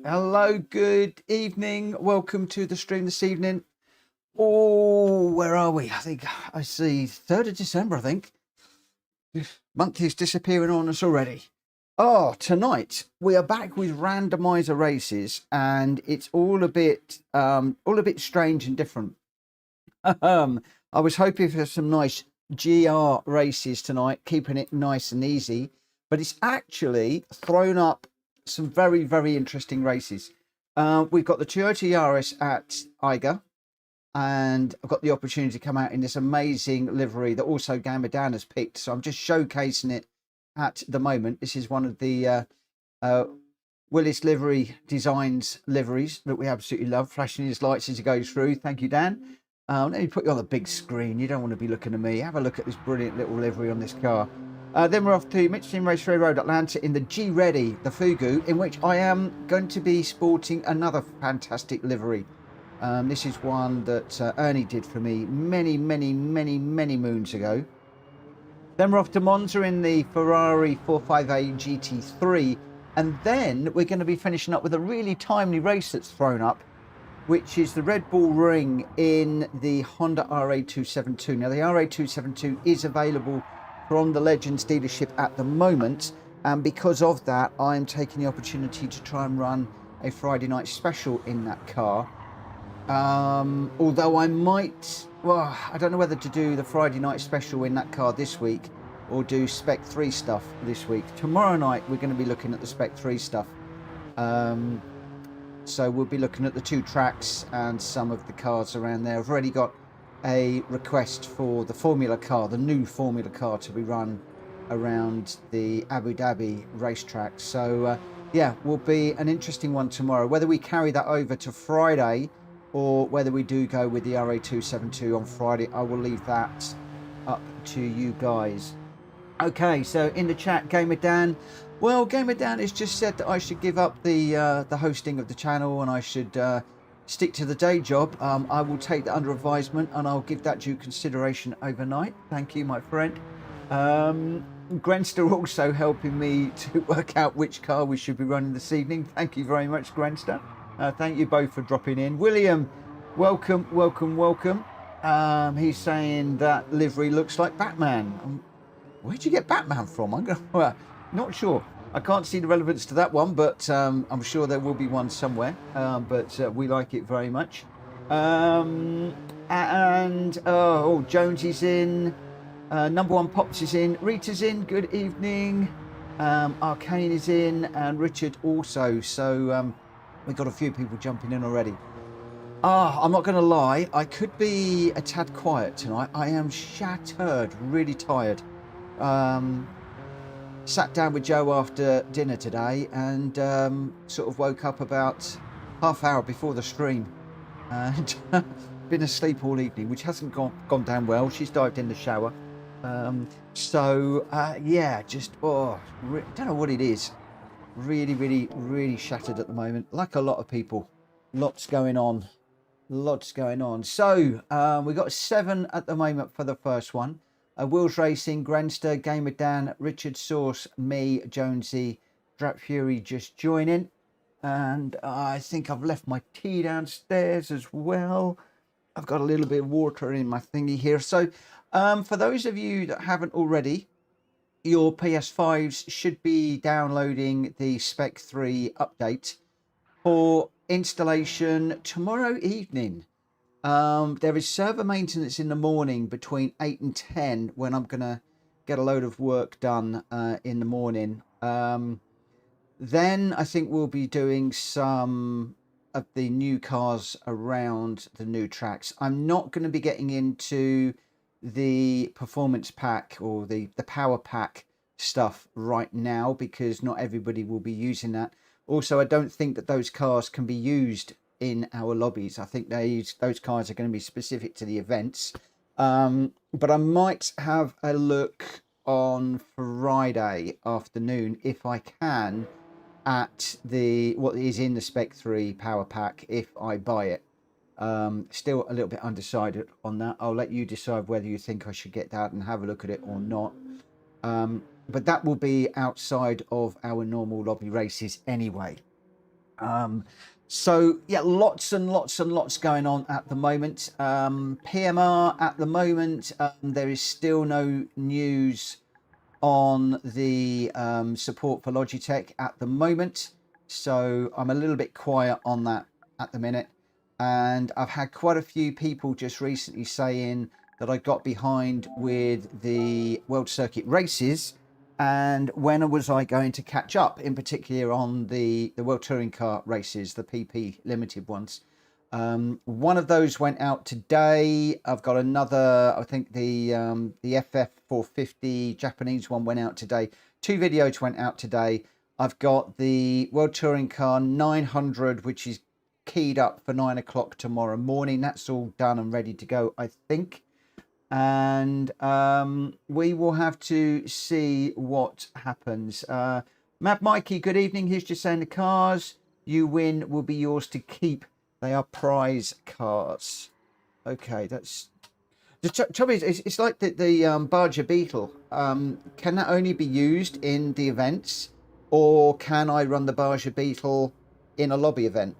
Hello, good evening. Welcome to the stream this evening. Oh, where are we? I think I see 3rd of December, I think. This month is disappearing on us already. Oh, tonight we are back with randomizer races, and it's all a bit strange and different. I was hoping for some nice GR races tonight, keeping it nice and easy, but it's actually thrown up some very, very interesting races. We've got the Toyota Yaris at Eiger, and I've got the opportunity to come out in this amazing livery that also Gamadan has picked. So I'm just showcasing it at the moment. This is one of the Willis Livery Designs liveries that we absolutely love, flashing his lights as he goes through. Thank you, Dan. Let me put you on the big screen. You don't want to be looking at me. Have a look at this brilliant little livery on this car. Then we're off to Michelin Raceway Road, Atlanta, in the GReddy, the Fugu, in which I am going to be sporting another fantastic livery. This is one that Ernie did for me many moons ago. Then we're off to Monza in the Ferrari 458 GT3, and then we're going to be finishing up with a really timely race that's thrown up, which is the Red Bull Ring in the Honda RA272. Now, the RA272 is available from the Legends dealership at the moment, and because of that, I'm taking the opportunity to try and run a Friday night special in that car. Although I might, well, I don't know whether to do the Friday night special in that car this week or do Spec 3 stuff this week. Tomorrow night, we're going to be looking at the Spec 3 stuff. So we'll be looking at the 2 tracks and some of the cars around there. I've already got a request for the Formula car, the new Formula car, to be run around the Abu Dhabi racetrack. So yeah, will be an interesting one tomorrow. Whether we carry that over to Friday or whether we do go with the RA272 on Friday, I will leave that up to you guys. Okay, so in the chat, Gamer Dan. Well, Gamer Dan has just said that I should give up the hosting of the channel and I should stick to the day job. I will take that under advisement and I'll give that due consideration overnight. Thank you, my friend. Grenster also helping me to work out which car we should be running this evening. Thank you very much, Grenster. Thank you both for dropping in. William, welcome. He's saying that livery looks like Batman. Where'd you get Batman from? Not sure. I can't see the relevance to that one, but I'm sure there will be one somewhere. But we like it very much. Jonesy's in. Number One Pops is in. Rita's in. Good evening. Arcane is in, and Richard also. So we've got a few people jumping in already. I'm not going to lie. I could be a tad quiet tonight. I am shattered, really tired. Sat down with Joe after dinner today and sort of woke up about half hour before the stream and been asleep all evening, which hasn't gone down well. She's dived in the shower. Yeah, just don't know what it is. Really shattered at the moment, like a lot of people. Lots going on. So we got 7 at the moment for the first one. Wills Racing, Grenster, Gamer Dan, Richard Source, me, Jonesy, Drap Fury just joining. And I think I've left my tea downstairs as well. I've got a little bit of water in my thingy here. So for those of you that haven't already, your PS5s should be downloading the Spec 3 update for installation tomorrow evening. There is server maintenance in the morning between 8 and 10 when I'm going to get a load of work done in the morning. Then I think we'll be doing some of the new cars around the new tracks. I'm not going to be getting into the performance pack or the power pack stuff right now because not everybody will be using that. Also, I don't think that those cars can be used in our lobbies. I think those cars are going to be specific to the events. But I might have a look on Friday afternoon if I can at what is in the Spec 3 power pack if I buy it. Still a little bit undecided on that. I'll let you decide whether you think I should get that and have a look at it or not. But that will be outside of our normal lobby races anyway. So yeah, lots and lots and lots going on at the moment. PMR at the moment, there is still no news on the support for Logitech at the moment, so I'm a little bit quiet on that at the minute. And I've had quite a few people just recently saying that I got behind with the World Circuit races, and when was I going to catch up, in particular on the World Touring Car races, the PP limited ones. One of those went out today. I've got another, I think the FF450 Japanese one went out today. 2 videos went out today. I've got the World Touring Car 900, which is keyed up for 9 o'clock tomorrow morning. That's all done and ready to go, I think. And we will have to see what happens. Mad Mikey, good evening. He's just saying the cars you win will be yours to keep. They are prize cars. Okay, that's the trouble. Is it's like the Barger Beetle. Can that only be used in the events, or can I run the Barger Beetle in a lobby event?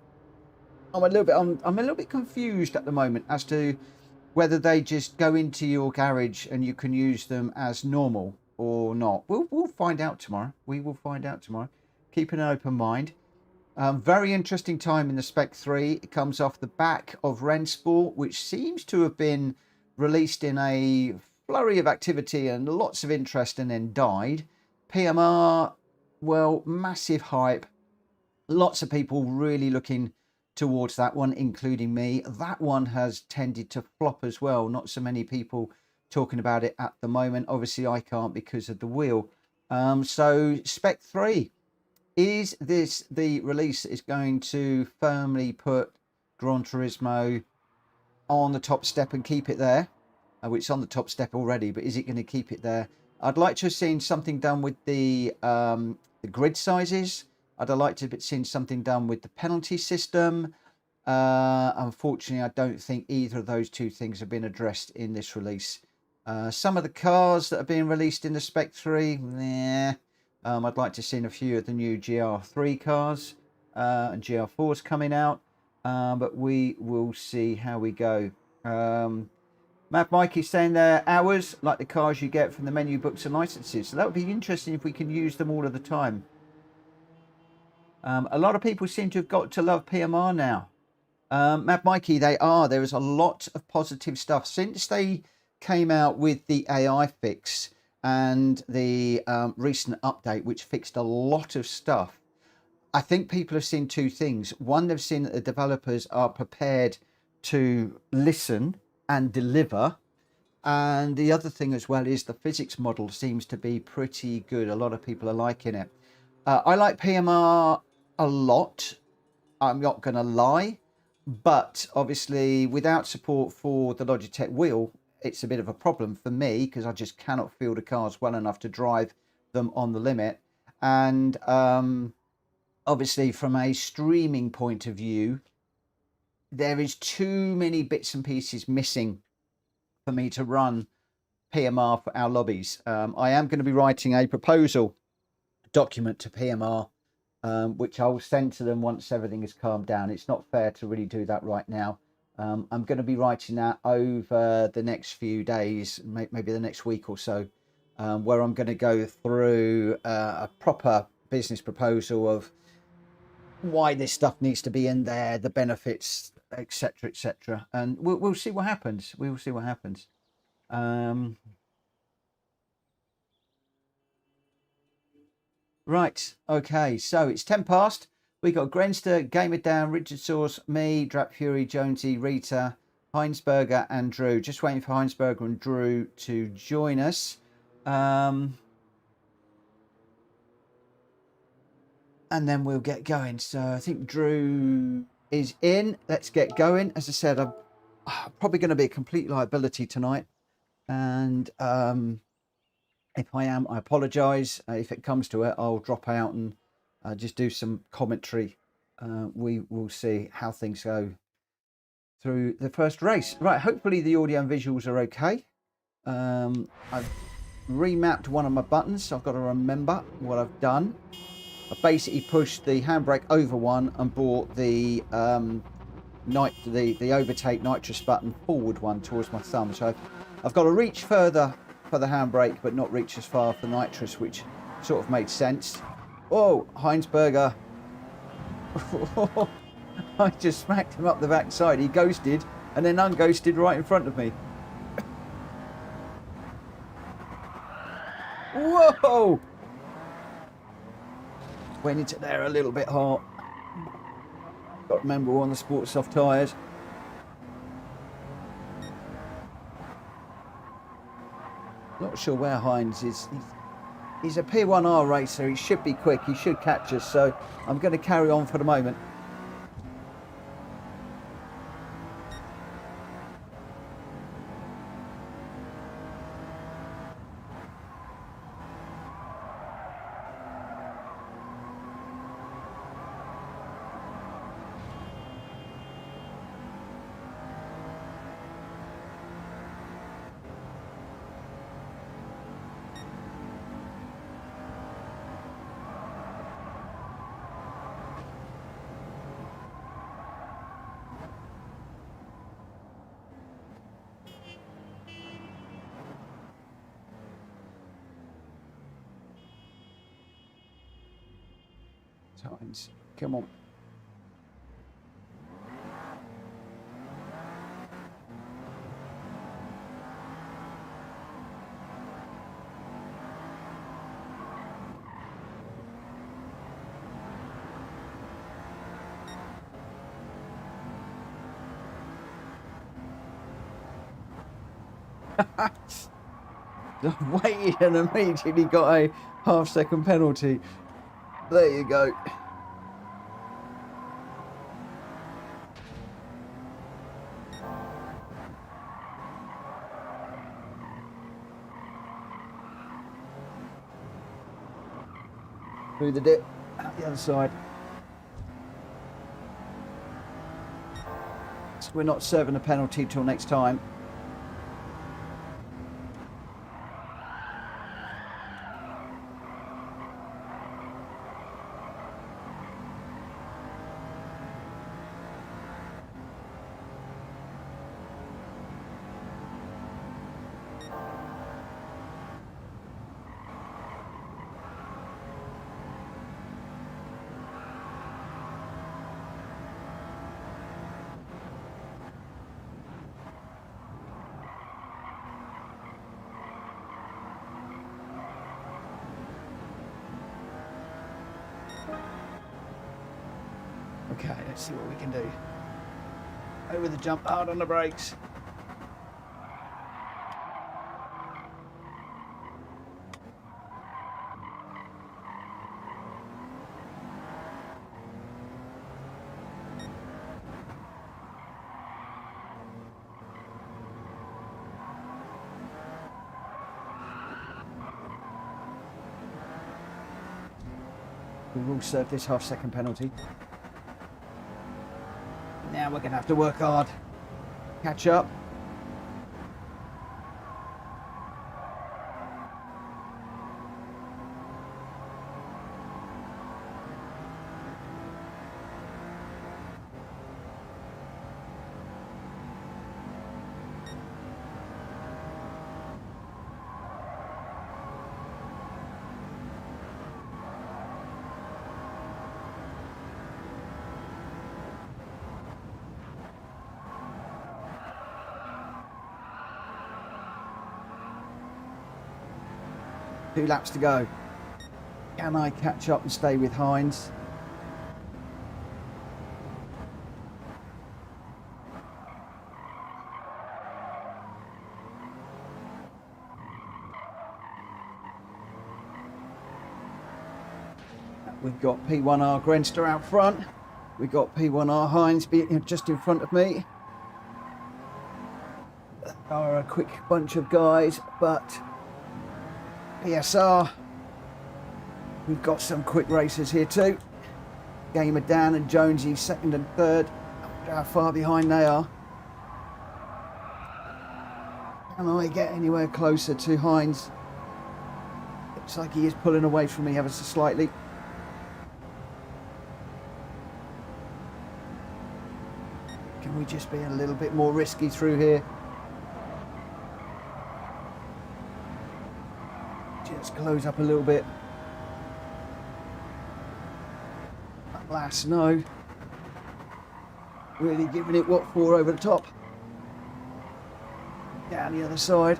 I'm a little bit confused at the moment as to whether they just go into your garage and you can use them as normal or not. We'll find out tomorrow. We will find out tomorrow. Keeping an open mind. Very interesting time in the Spec 3. It comes off the back of Rennsport, which seems to have been released in a flurry of activity and lots of interest and then died. PMR, well, massive hype. Lots of people really looking towards that one, including me. That one has tended to flop as well. Not so many people talking about it at the moment. Obviously, I can't because of the wheel. So Spec 3. Is this the release that is going to firmly put Gran Turismo on the top step and keep it there? Which is on the top step already, but is it going to keep it there? I'd like to have seen something done with the grid sizes. I'd like to have seen something done with the penalty system. Unfortunately, I don't think either of those two things have been addressed in this release. Some of the cars that are being released in the Spec 3, nah. I'd like to see a few of the new GR3 cars and GR4s coming out, but we will see how we go. Mad Mikey's saying they're hours, like the cars you get from the menu books and licenses. So that would be interesting if we can use them all of the time. A lot of people seem to have got to love PMR now. Mad Mikey, they are. There is a lot of positive stuff since they came out with the AI fix and the recent update, which fixed a lot of stuff. I think people have seen two things. One, they've seen that the developers are prepared to listen and deliver. And the other thing as well is the physics model seems to be pretty good. A lot of people are liking it. I like PMR a lot. I'm not going to lie. But obviously, without support for the Logitech wheel, it's a bit of a problem for me because I just cannot feel the cars well enough to drive them on the limit. And obviously, from a streaming point of view, there is too many bits and pieces missing for me to run PMR for our lobbies. I am going to be writing a proposal document to PMR, which I'll send to them once everything has calmed down. It's not fair to really do that right now. I'm going to be writing that over the next few days, maybe the next week or so, where I'm going to go through a proper business proposal of why this stuff needs to be in there, the benefits, etc., etc. And we'll see what happens. We will see what happens. Right. Okay. So it's 10 past. We got Grenster, Gamer Down, Richard Source, me, Drap Fury, Jonesy, Rita, Heinsberger, and Drew. Just waiting for Heinsberger and Drew to join us. And then we'll get going. So I think Drew is in. Let's get going. As I said, I'm probably going to be a complete liability tonight. And if I am, I apologise. If it comes to it, I'll drop out and just do some commentary. We will see how things go through the first race. Right, hopefully the audio and visuals are okay. I've remapped one of my buttons, so I've got to remember what I've done. I basically pushed the handbrake over one and brought the the overtake nitrous button forward one towards my thumb. So I've got to reach further for the handbrake, but not reach as far for nitrous, which sort of made sense. Oh, Heinsberger. I just smacked him up the backside. He ghosted and then unghosted right in front of me. Whoa! Went into there a little bit hard. Got to remember we're on the Sport Soft tyres. Not sure where Heinz is. He's a P1R racer. He should be quick. He should catch us. So I'm going to carry on for the moment. Heinz, come on. I waited and immediately got a half-second penalty. There you go. Through the dip, out the other side. So we're not serving a penalty till next time. Okay, let's see what we can do. Over the jump, hard on the brakes. We will serve this half-second penalty. Now we're going to have to work hard. Catch up. Two laps to go. Can I catch up and stay with Heinz? We've got P1R Grenster out front. We've got P1R Heinz just in front of me. Are a quick bunch of guys, but PSR, we've got some quick racers here too. Gamer Dan and Jonesy second and third. How far behind they are. Can I get anywhere closer to Heinz? Looks like he is pulling away from me ever so slightly. Can we just be a little bit more risky through here? Just close up a little bit. At last, no. Really giving it what for over the top. Down the other side.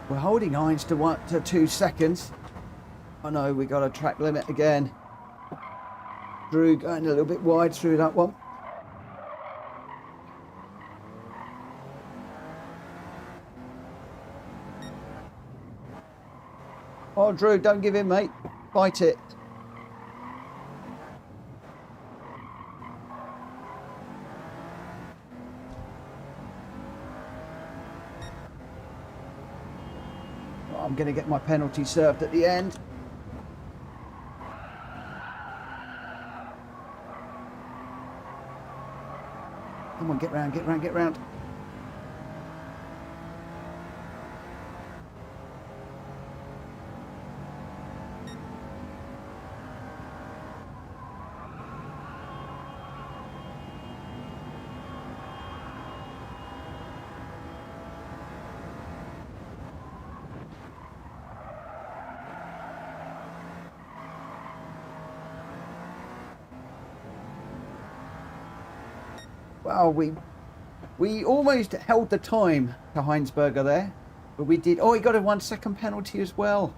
We're holding Heinz to 2 seconds. I know we got a track limit again. Drew going a little bit wide through that one. Oh, Drew, don't give in, mate. Fight it. I'm going to get my penalty served at the end. Come on, get round, get round, get round. Well, we almost held the time to Heinsberger there, but we did. Oh, he got a 1 second penalty as well.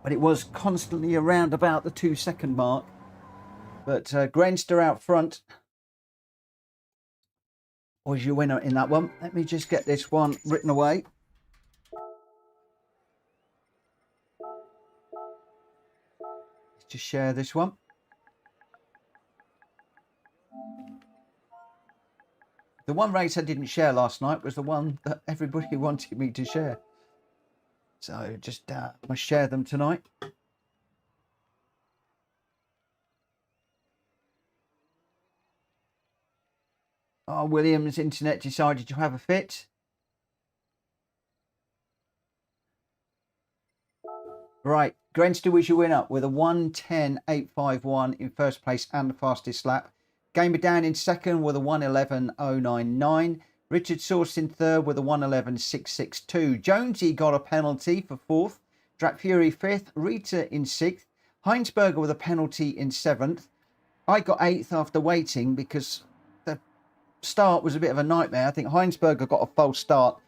But it was constantly around about the 2 second mark. But Grenster out front was your winner in that one. Let me just get this one written away. Let's just share this one. The one race I didn't share last night was the one that everybody wanted me to share. So just must share them tonight. Oh, William's internet decided to have a fit. Right, Grenster was your winner with a 1:10.851 in first place and the fastest lap. Gamer down in second with a 1:11.099. Richard Source in third with a 1:11.662. Jonesy got a penalty for fourth. Drat Fury fifth. Rita in sixth. Heinsberger with a penalty in seventh. I got eighth after waiting because the start was a bit of a nightmare. I think Heinsberger got a false start.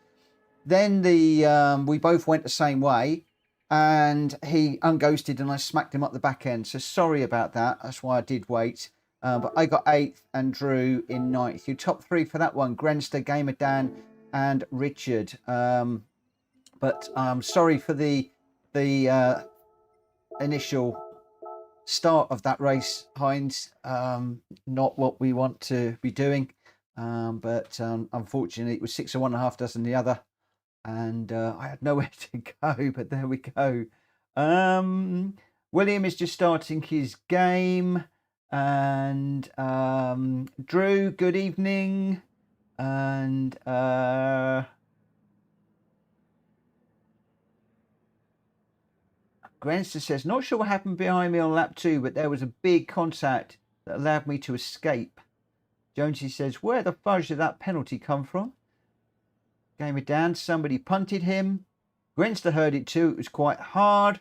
Then we both went the same way. And he unghosted and I smacked him up the back end. So sorry about that. That's why I did wait. But I got 8th and Drew in 9th. Your top 3 for that one, Grenster, Gamer Dan and Richard. But I'm sorry for the initial start of that race, Heinz. Not what we want to be doing. But unfortunately, it was 6 of one and a half dozen the other. And I had nowhere to go, but there we go. William is just starting his game. And Drew, good evening. And Grenster says, not sure what happened behind me on lap 2, but there was a big contact that allowed me to escape. Jonesy says, where the fudge did that penalty come from? Game it down. Somebody punted him. Grenster heard it too. It was quite hard.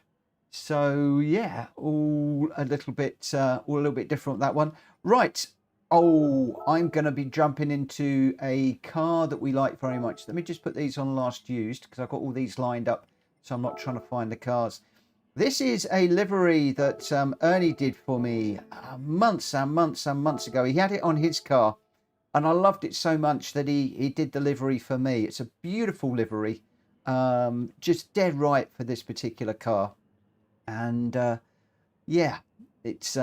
So yeah, all a little bit different that one. Right. Oh, I'm going to be jumping into a car that we like very much. Let me just put these on last used because I've got all these lined up. So I'm not trying to find the cars. This is a livery that Ernie did for me months and months and months ago. He had it on his car. And I loved it so much that he did the livery for me. It's a beautiful livery, just dead right for this particular car. And yeah, it's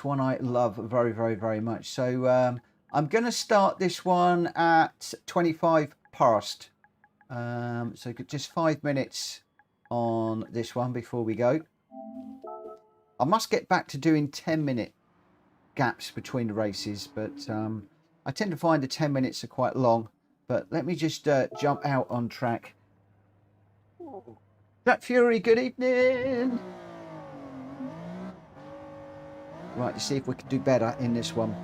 one I love very, very, very much. So I'm going to start this one at 25 past. So just 5 minutes on this one before we go. I must get back to doing 10-minute gaps between the races, but I tend to find the 10 minutes are quite long, but let me just jump out on track. Jack Fury, good evening. Right, to see if we can do better in this one.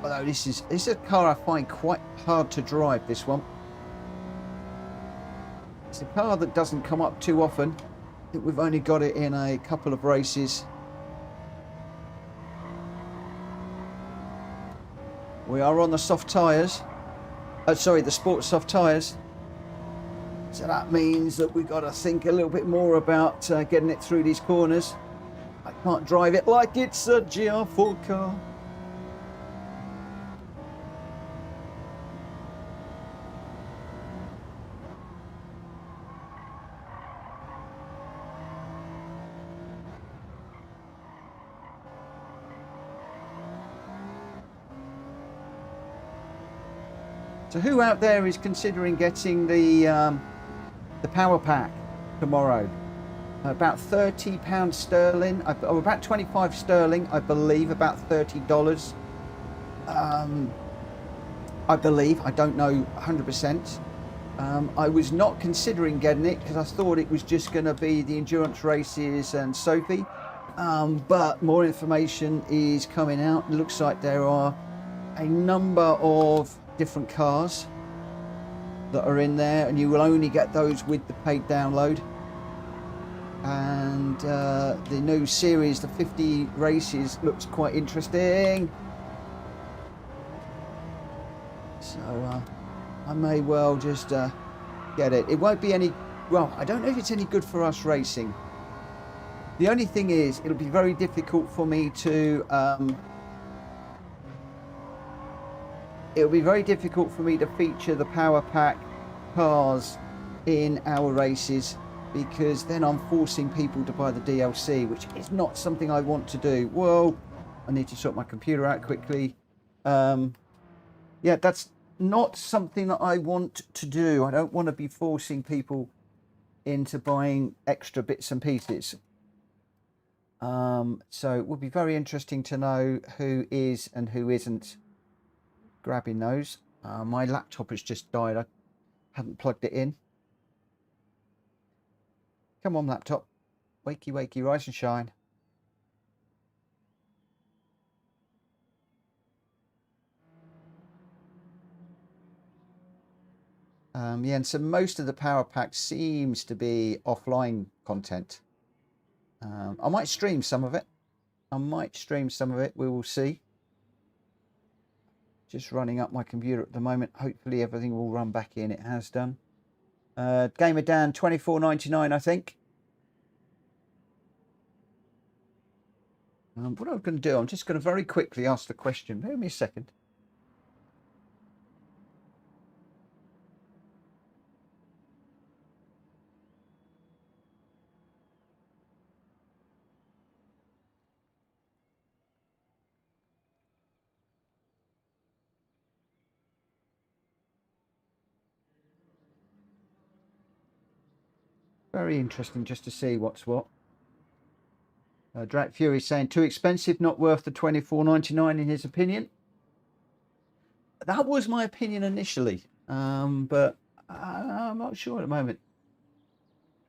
Although this is a car I find quite hard to drive, this one. It's a car that doesn't come up too often. I think we've only got it in a couple of races. We are on the soft tyres. Sorry, the sport soft tyres. So that means that we've got to think a little bit more about getting it through these corners. I can't drive it like it's a GR4 car. So who out there is considering getting the power pack tomorrow? About £30 sterling, or about 25 sterling, I believe, about $30. I believe, I don't know 100%. I was not considering getting it because I thought it was just going to be the endurance races and Sophie. But more information is coming out. It looks like there are a number of different cars that are in there, and you will only get those with the paid download. And the new series, the 50 races, looks quite interesting. So I may well just get it. It won't be any, well, I don't know if it's any good for us racing. The only thing is, it'll be very difficult for me to feature the power pack cars in our races, because then I'm forcing people to buy the DLC, which is not something I want to do. Whoa, I need to sort my computer out quickly. Yeah, that's not something that I want to do. I don't want to be forcing people into buying extra bits and pieces. So it would be very interesting to know who is and who isn't grabbing those. My laptop has just died. I haven't plugged it in. Come on, laptop. Wakey, wakey, rise and shine. Yeah, and so most of the power pack seems to be offline content. I might stream some of it. We will see. Just running up my computer at the moment. Hopefully everything will run back in. It has done. Gamer Dan, $24.99, I think. What I'm going to do, I'm just going to very quickly ask the question. Bear with me a second. Very interesting just to see what's what. Drat Fury saying too expensive, not worth the $24.99 in his opinion. That was my opinion initially, but I'm not sure at the moment.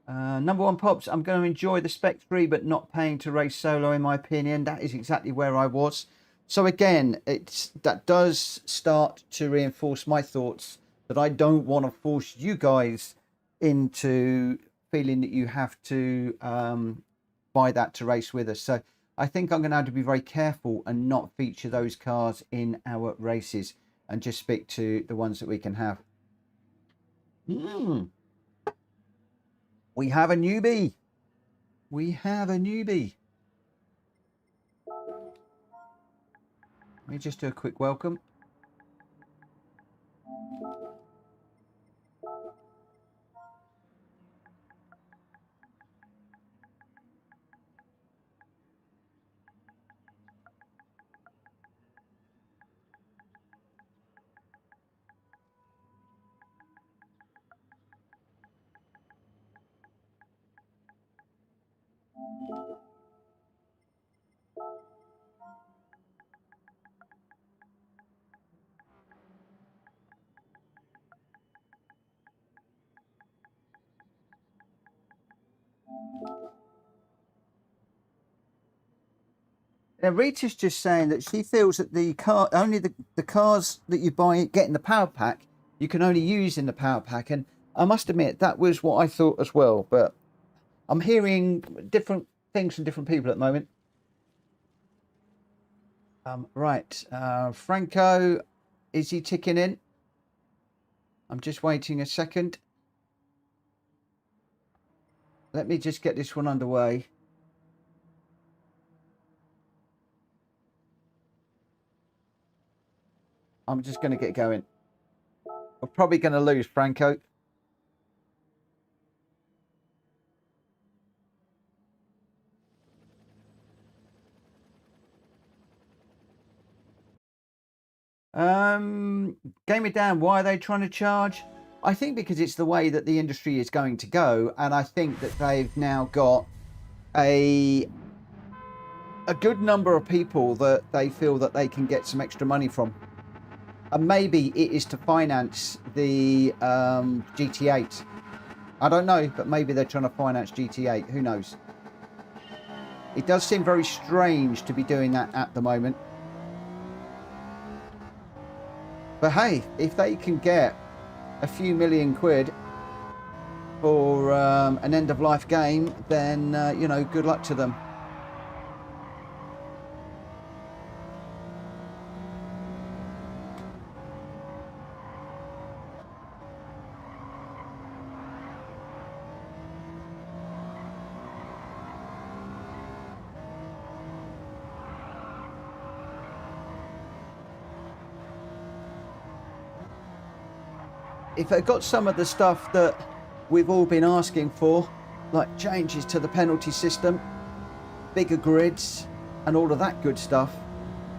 Number one Pops, I'm going to enjoy the Spec III, but not paying to race solo, in my opinion. That is exactly where I was. So again, that does start to reinforce my thoughts that I don't want to force you guys into feeling that you have to buy that to race with us. So I think I'm going to have to be very careful and not feature those cars in our races and just stick to the ones that we can have. We have a newbie. We have a newbie. Let me just do a quick welcome. Now, Rita's just saying that she feels that the car, only the cars that you buy, get in the power pack, you can only use in the power pack. And I must admit, that was what I thought as well. But I'm hearing different things from different people at the moment. Right. Franco, is he ticking in? I'm just waiting a second. Let me just get this one underway. I'm just going to get going. We're probably going to lose Franco. Game it down. Why are they trying to charge? I think because it's the way that the industry is going to go, and I think that they've now got a good number of people that they feel that they can get some extra money from. And maybe it is to finance the GT8. I don't know, but maybe they're trying to finance GT8. Who knows? It does seem very strange to be doing that at the moment. But hey, if they can get a few million quid for an end-of-life game, then, you know, good luck to them. If they got some of the stuff that we've all been asking for, like changes to the penalty system, bigger grids, and all of that good stuff,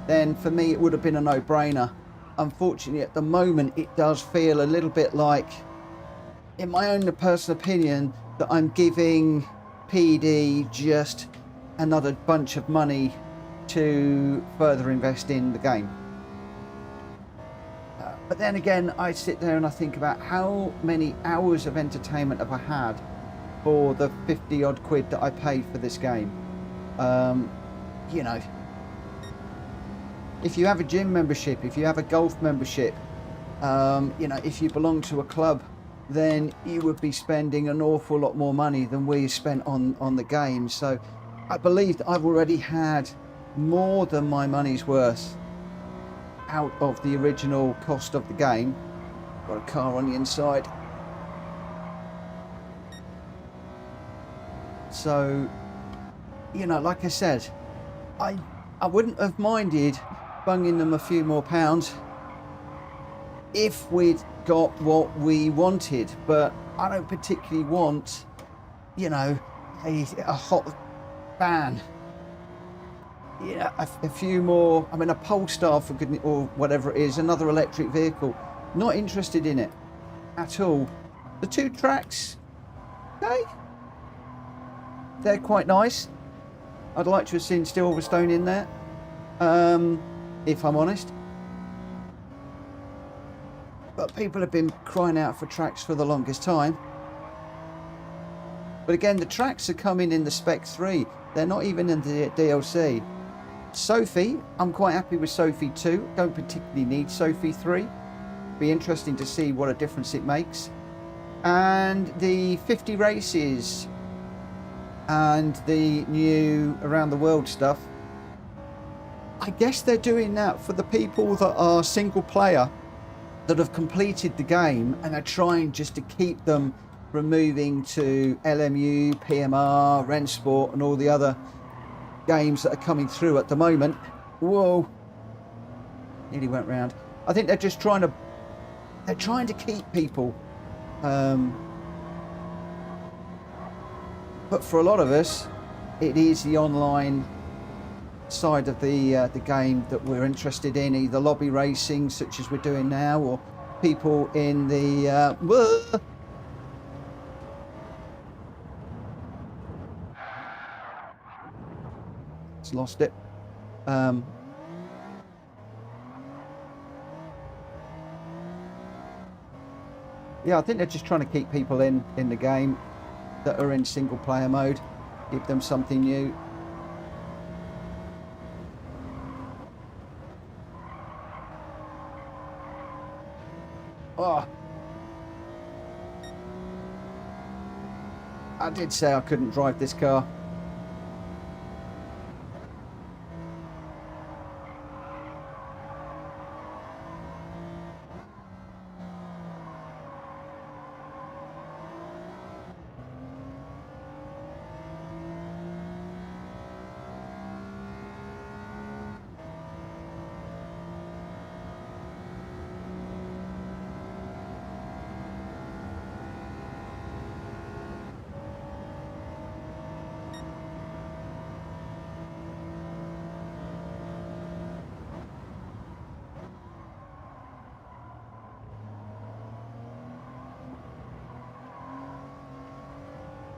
then for me it would have been a no-brainer. Unfortunately, at the moment, it does feel a little bit like, in my own personal opinion, that I'm giving PD just another bunch of money to further invest in the game. But then again, I sit there and I think about how many hours of entertainment have I had for the 50 odd quid that I paid for this game. You know, if you have a gym membership, if you have a golf membership, you know, if you belong to a club, then you would be spending an awful lot more money than we spent on the game. So I believe that I've already had more than my money's worth out of the original cost of the game. Got a car on the inside. So, you know, like I said, I wouldn't have minded bunging them a few more pounds if we'd got what we wanted, but I don't particularly want, you know, a hot van. Yeah, a few more. I mean, a Polestar for goodness, or whatever it is, another electric vehicle. Not interested in it at all. The two tracks, okay, they're quite nice. I'd like to have seen Silverstone in there, if I'm honest. But people have been crying out for tracks for the longest time. But again, the tracks are coming in the Spec III. They're not even in the DLC. Sophie, I'm quite happy with Sophie 2. Don't particularly need Sophie 3. Be interesting to see what a difference it makes. And the 50 races and the new around the world stuff, I guess they're doing that for the people that are single player, that have completed the game and are trying just to keep them from moving to LMU, PMR, Rennsport and all the other games that are coming through at the moment. Whoa, nearly went round. I think they're just trying to keep people, but for a lot of us it is the online side of the game that we're interested in, either lobby racing such as we're doing now, or people in the lost it. Yeah, I think they're just trying to keep people in the game that are in single player mode, give them something new. Oh, I did say I couldn't drive this car.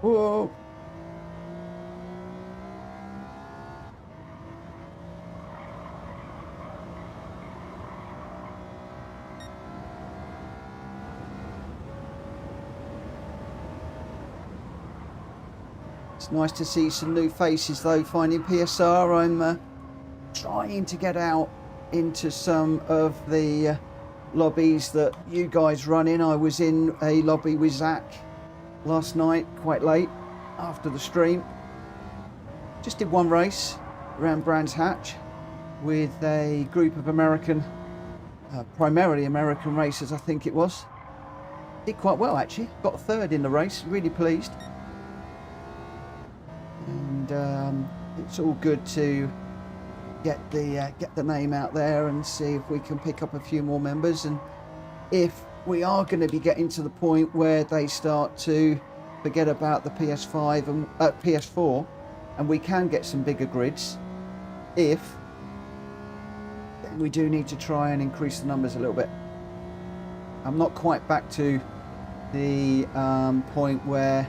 Whoa. It's nice to see some new faces though, finding PSR. I'm trying to get out into some of the lobbies that you guys run in. I was in a lobby with Zach last night, quite late after the stream. Just did one race around Brands Hatch with a group of American, primarily American racers, I think it was. Did quite well actually, got a third in the race, really pleased. And it's all good to get the name out there and see if we can pick up a few more members. And if we are going to be getting to the point where they start to forget about the PS5 and PS4, and we can get some bigger grids, then we do need to try and increase the numbers a little bit. I'm not quite back to the point where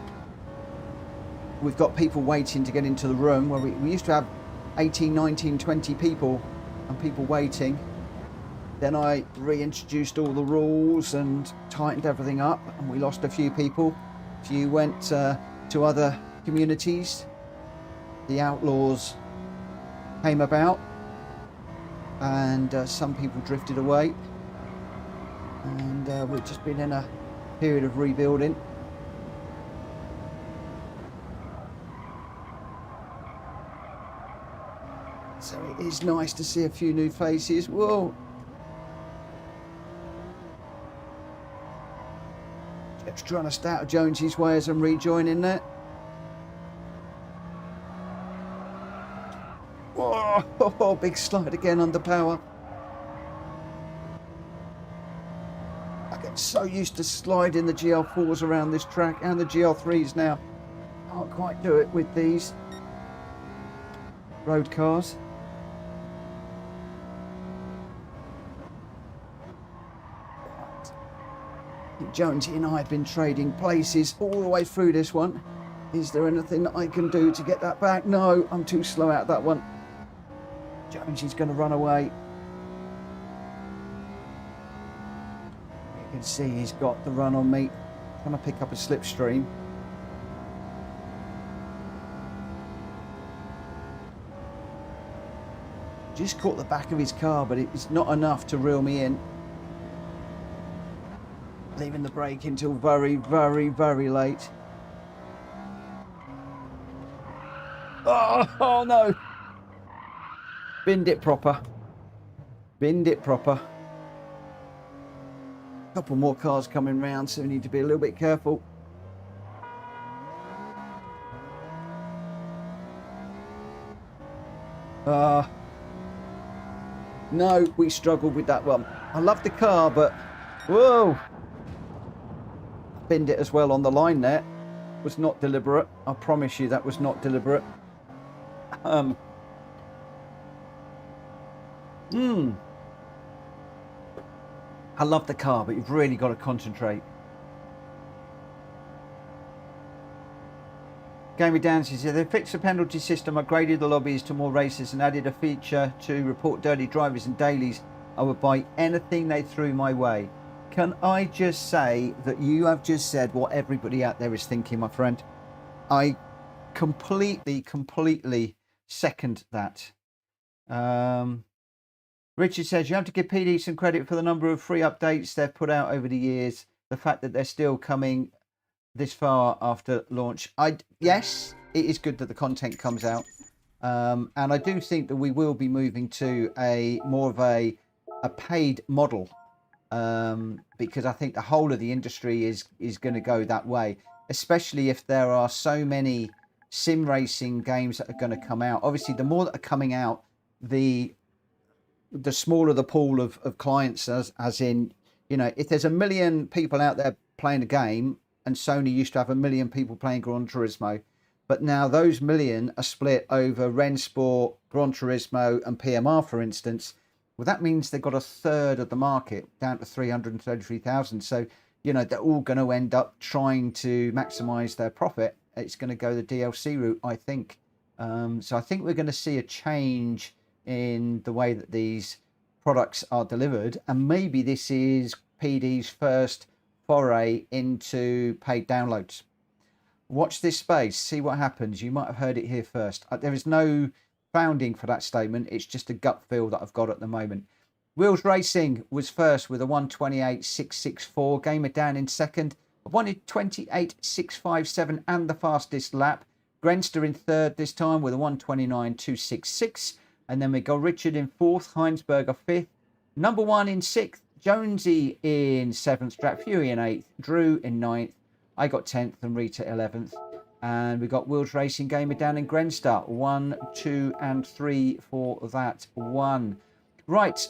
we've got people waiting to get into the room, where we used to have 18, 19, 20 people and people waiting. Then I reintroduced all the rules and tightened everything up, and we lost a few people. A few went to other communities. The Outlaws came about, and some people drifted away. And we've just been in a period of rebuilding. So it is nice to see a few new faces. Whoa! Just trying to stay out of Jonesy's way as I'm rejoining that. Whoa! Big slide again under power. I get so used to sliding the GL4s around this track and the GL3s now. Can't quite do it with these road cars. Jonesy and I have been trading places all the way through this one. Is there anything that I can do to get that back? No, I'm too slow out that one. Jonesy's going to run away. You can see he's got the run on me. Trying to pick up a slipstream. Just caught the back of his car, but it's not enough to reel me in. Leaving the brake until very, very, very late. Oh no! Binned it proper. Binned it proper. A couple more cars coming round, so we need to be a little bit careful. No, we struggled with that one. I love the car, but whoa! Binned it as well on the line there. Was not deliberate. I promise you that was not deliberate. I love the car, but you've really got to concentrate. Gamey Dancy said they fixed the penalty system, upgraded the lobbies to more races, and added a feature to report dirty drivers and dailies. I would buy anything they threw my way. Can I just say that you have just said what everybody out there is thinking, my friend? I completely second that. Richard says you have to give PD some credit for the number of free updates they've put out over the years. The fact that they're still coming this far after launch. Yes, it is good that the content comes out. And I do think that we will be moving to a more of a paid model, because I think the whole of the industry is going to go that way, especially if there are so many sim racing games that are going to come out. Obviously, the more that are coming out, the smaller the pool of clients, as in, you know, if there's 1 million people out there playing a game, and Sony used to have 1 million people playing Gran Turismo, but now those million are split over Rensport, Gran Turismo and PMR, for instance. Well, that means they've got a third of the market, down to 333,000. So, you know, they're all going to end up trying to maximize their profit. It's going to go the DLC route, I think. So I think we're going to see a change in the way that these products are delivered. And maybe this is PD's first foray into paid downloads. Watch this space, see what happens. You might have heard it here first. There is no founding for that statement. It's just a gut feel that I've got at the moment. Wheels Racing was first with a 1:28.664. Gamer down in second, 1:28.657 and the fastest lap. Grenster in third this time with a 1:29.266. And then we got Richard in fourth, Heinsberger fifth, number one in sixth, Jonesy in seventh, Stratfury in eighth, Drew in ninth. I got 10th and Rita 11th. And we got Wheels Racing Gamer down in Grenster. 1, 2, and 3 for that one. Right.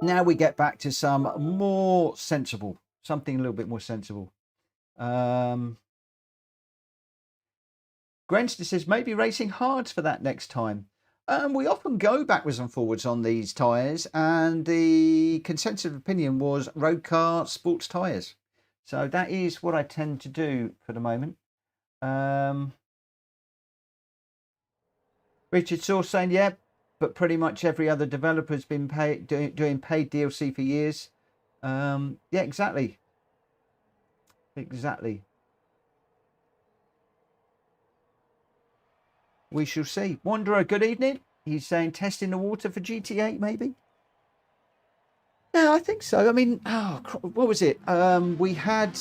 Now we get back to some more sensible. Something a little bit more sensible. Grenster says, maybe racing hards for that next time. We often go backwards and forwards on these tyres. And the consensus opinion was road car sports tyres. So that is what I tend to do for the moment. Richard Saw saying, yeah, but pretty much every other developer has been doing paid DLC for years. Yeah, exactly. Exactly. We shall see. Wanderer, good evening. He's saying testing the water for GT8, maybe? Yeah, I think so. I mean, what was it? We had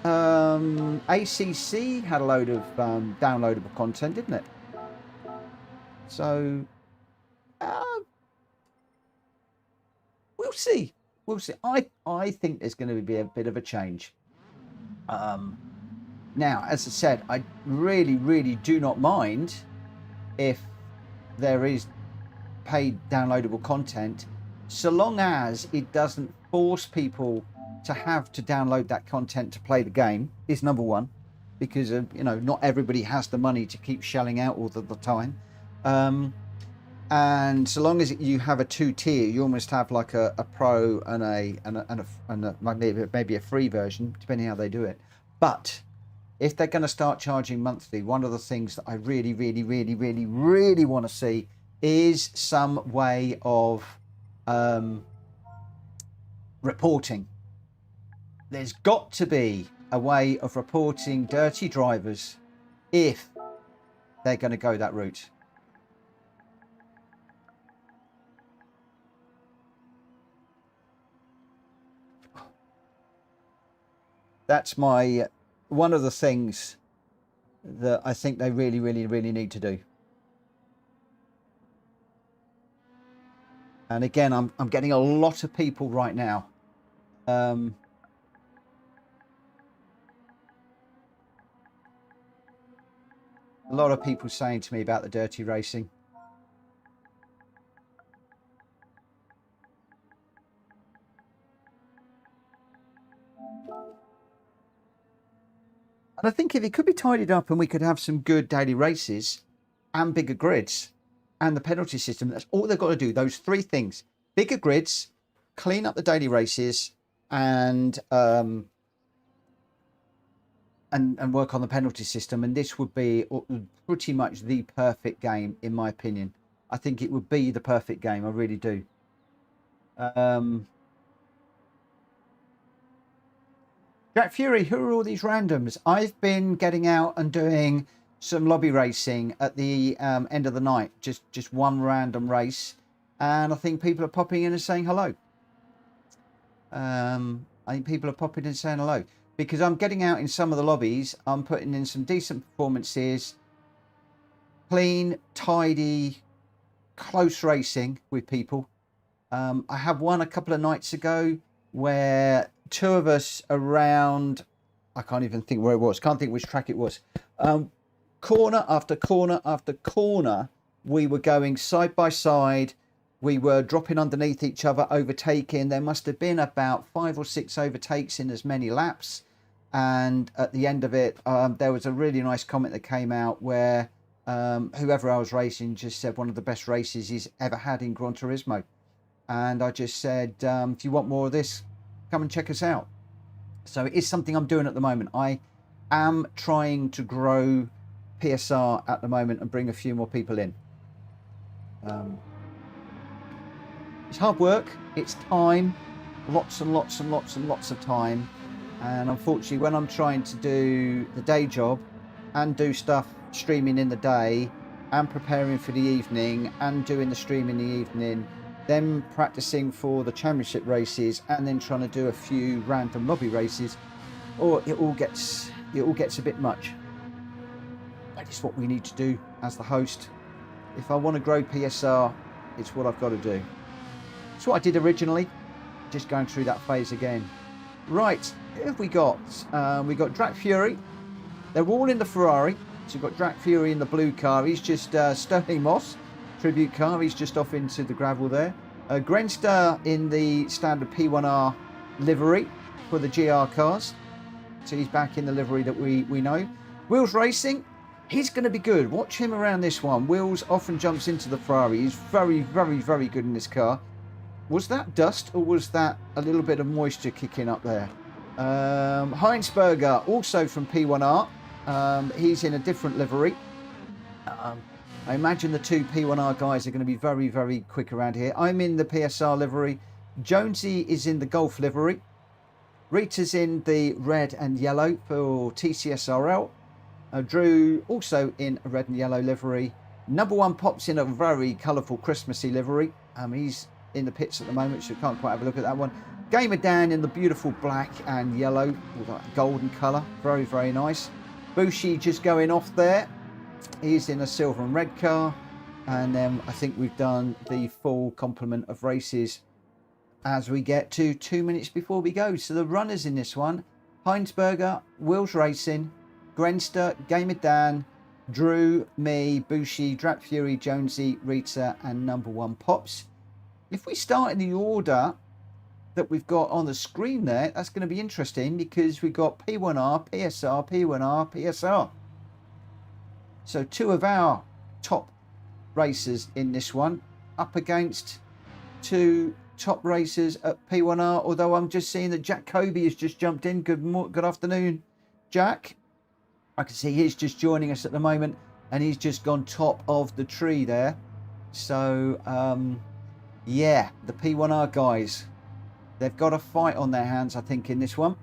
ACC had a load of downloadable content, didn't it? So we'll see. We'll see. I think there's going to be a bit of a change. Now, as I said, I really do not mind if there is paid downloadable content, so long as it doesn't force people to have to download that content to play the game, is number one, because you know, not everybody has the money to keep shelling out all the time. And so long as you have a two-tier, you almost have like a pro and a maybe a free version, depending how they do it. But if they're going to start charging monthly, one of the things that I really want to see is some way of reporting. There's got to be a way of reporting dirty drivers if they're going to go that route. That's one of the things that I think they really need to do. And again, I'm getting a lot of people right now. A lot of people saying to me about the dirty racing. And I think if it could be tidied up and we could have some good daily races and bigger grids and the penalty system, that's all they've got to do. Those three things: bigger grids, clean up the daily races, and work on the penalty system. And this would be pretty much the perfect game, in my opinion. I think it would be the perfect game. I really do. Jack Fury, who are all these randoms? I've been getting out and doing some lobby racing at the end of the night. Just one random race. And I think people are popping in and saying hello. I think people are popping in and saying hello. Because I'm getting out in some of the lobbies. I'm putting in some decent performances. Clean, tidy, close racing with people. I had one a couple of nights ago where two of us around, I can't even think where it was, can't think which track it was. Corner after corner after corner, we were going side by side. We were dropping underneath each other, overtaking. There must have been about 5 or 6 overtakes in as many laps. And at the end of it, there was a really nice comment that came out where whoever I was racing just said one of the best races he's ever had in Gran Turismo. And I just said, if you want more of this, come and check us out. So it is something I'm doing at the moment. I am trying to grow PSR at the moment and bring a few more people in. It's hard work. It's time. Lots and lots and lots and lots of time. And unfortunately, when I'm trying to do the day job and do stuff streaming in the day and preparing for the evening and doing the stream in the evening, then practicing for the championship races and then trying to do a few random lobby races, or it all gets a bit much. That is what we need to do as the host. If I want to grow PSR, it's what I've got to do. It's what I did originally, just going through that phase again. Right, who have we got? We got Drak Fury. They're all in the Ferrari. So we've got Drak Fury in the blue car. He's just Sterling Moss tribute car. He's just off into the gravel there. Grenster in the standard P1R livery for the GR cars. So he's back in the livery that we know. Wheels Racing, he's going to be good. Watch him around this one. Wheels often jumps into the Ferrari. He's very, very, very good in this car. Was that dust or was that a little bit of moisture kicking up there? Heinsberger, also from P1R. He's in a different livery. I imagine the two P1R guys are going to be very, very quick around here. I'm in the PSR livery. Jonesy is in the Golf livery. Rita's in the red and yellow for TCSRL. Drew also in a red and yellow livery. Number one Pop's in a very colourful Christmassy livery. He's in the pits at the moment, so you can't quite have a look at that one. Gamer Dan in the beautiful black and yellow with that golden colour. Very, very nice. Bushi just going off there. He's in a silver and red car. And then I think we've done the full complement of races as we get to 2 minutes before we go. So the runners in this one, Heinsberger, Wheels Racing, Grenster, Gamer Dan, Drew, me, Bushi, Drak Fury, Jonesy, Rita, and number one Pops. If we start in the order that we've got on the screen there, that's going to be interesting because we've got P1R, PSR, P1R, PSR. So two of our top racers in this one up against two top racers at P1R, although I'm just seeing that Jack Kobe has just jumped in. Good afternoon, Jack. I can see he's just joining us at the moment and he's just gone top of the tree there. So yeah, the P1R guys, they've got a fight on their hands, I think, in this one.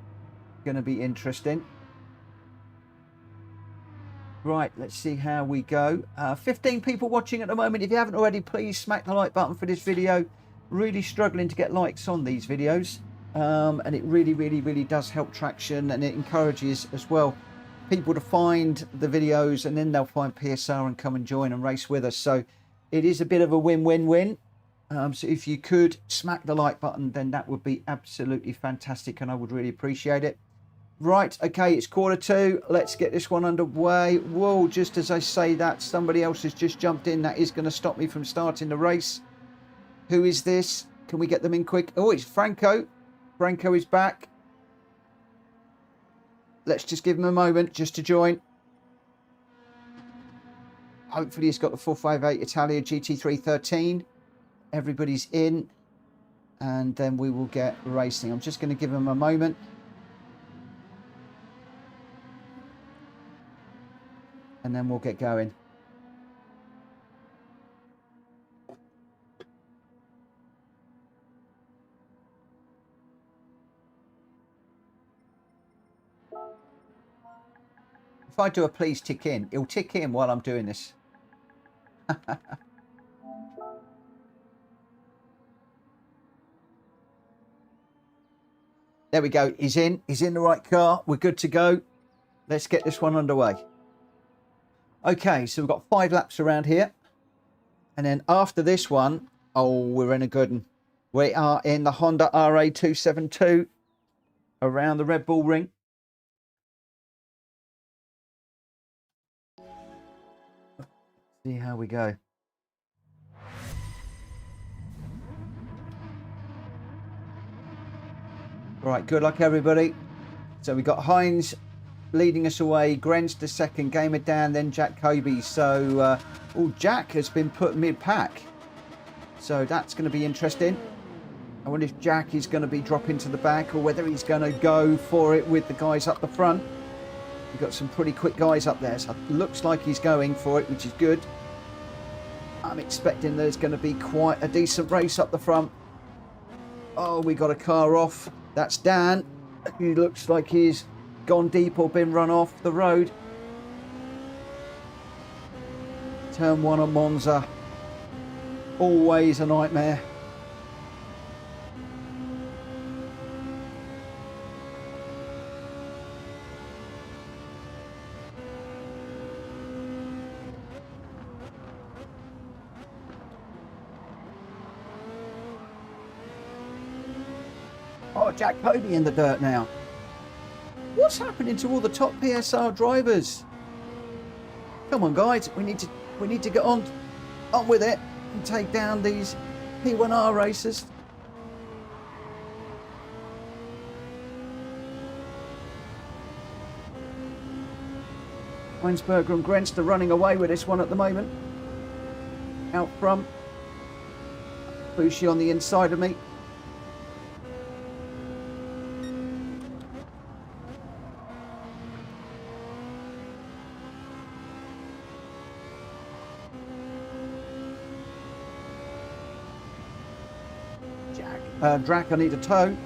Going to be interesting. Right, let's see how we go. 15 people watching at the moment. If you haven't already, please smack the like button for this video. Really struggling to get likes on these videos. And it really, really, really does help traction, and it encourages as well people to find the videos, and then they'll find PSR and come and join and race with us. So it is a bit of a win-win-win. So if you could smack the like button, then that would be absolutely fantastic, and I would really appreciate it. Right, okay, it's 1:45. Let's get this one underway. Whoa, just as I say that, somebody else has just jumped in. That is going to stop me from starting the race. Who is this? Can we get them in quick? Oh, it's Franco. Franco is back. Let's just give him a moment just to join. Hopefully he's got the 458 Italia GT313. Everybody's in. And then we will get racing. I'm just going to give him a moment. And then we'll get going. If I do a please tick in, it'll tick in while I'm doing this. There we go. He's in the right car. We're good to go. Let's get this one underway. Okay, so we've got 5 laps around here. And then after this one, oh, we're in a good one. We are in the Honda RA272 around the Red Bull Ring. See how we go. All right, good luck, everybody. So we got Heinz leading us away, Grenz the second, Gamer Dan, then Jack Kobe. So, Jack has been put mid-pack. So that's going to be interesting. I wonder if Jack is going to be dropping to the back or whether he's going to go for it with the guys up the front. We've got some pretty quick guys up there, so it looks like he's going for it, which is good. I'm expecting there's going to be quite a decent race up the front. Oh, we got a car off. That's Dan. He looks like he's gone deep or been run off the road. Turn 1 on Monza. Always a nightmare. Oh, Jack Kobe in the dirt now. What's happening to all the top PSR drivers? Come on, guys. We need to get on with it and take down these P1R racers. Weinsberger and Grenz are running away with this one at the moment. Out front. Bushi on the inside of me. Drac, I need a tow.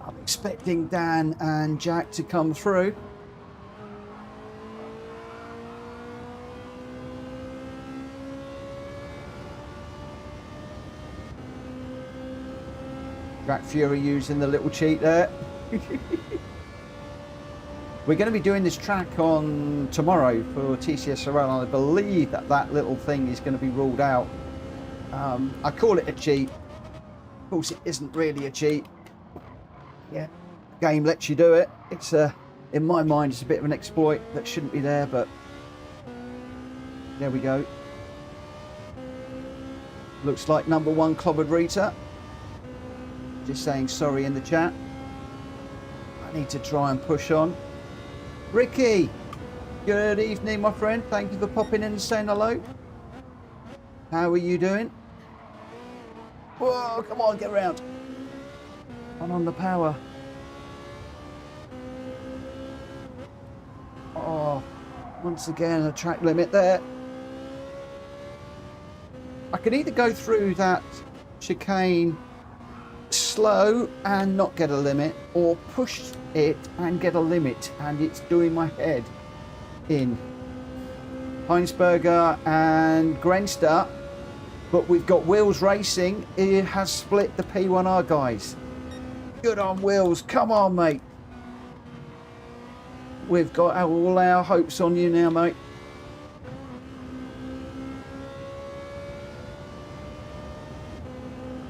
I'm expecting Dan and Jack to come through. Drac Fury using the little cheat there. We're going to be doing this track on tomorrow for TCS Around. I believe that little thing is going to be ruled out. I call it a cheat. Of course, it isn't really a cheat. Yeah, game lets you do it. It's in my mind, it's a bit of an exploit that shouldn't be there, but there we go. Looks like number 1 clobbered Rita. Just saying sorry in the chat. I need to try and push on. Ricky, good evening, my friend. Thank you for popping in and saying hello. How are you doing? Whoa, come on, get around. On the power. Oh, once again, a track limit there. I could either go through that chicane slow and not get a limit, or push it and get a limit, and it's doing my head in. Heinsberger and Grenster, but we've got Wills Racing. It has split the P1R guys. Good on Wills, come on mate. We've got all our hopes on you now, mate.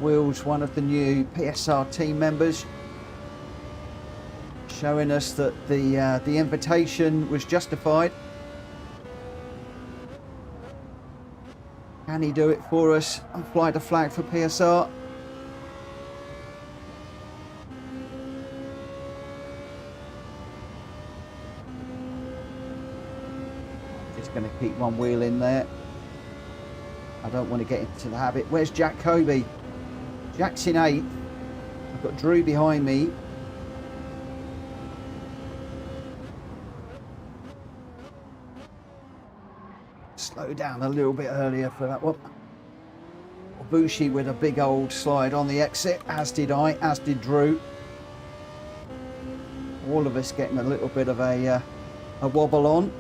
Will's one of the new PSR team members, showing us that the invitation was justified. Can he do it for us and fly the flag for PSR? Just going to keep one wheel in there. I don't want to get into the habit. Where's Jack Kobe? Jack's in 8th. I've got Drew behind me. Slow down a little bit earlier for that one. Bushi with a big old slide on the exit, as did I, as did Drew. All of us getting a little bit of a wobble on.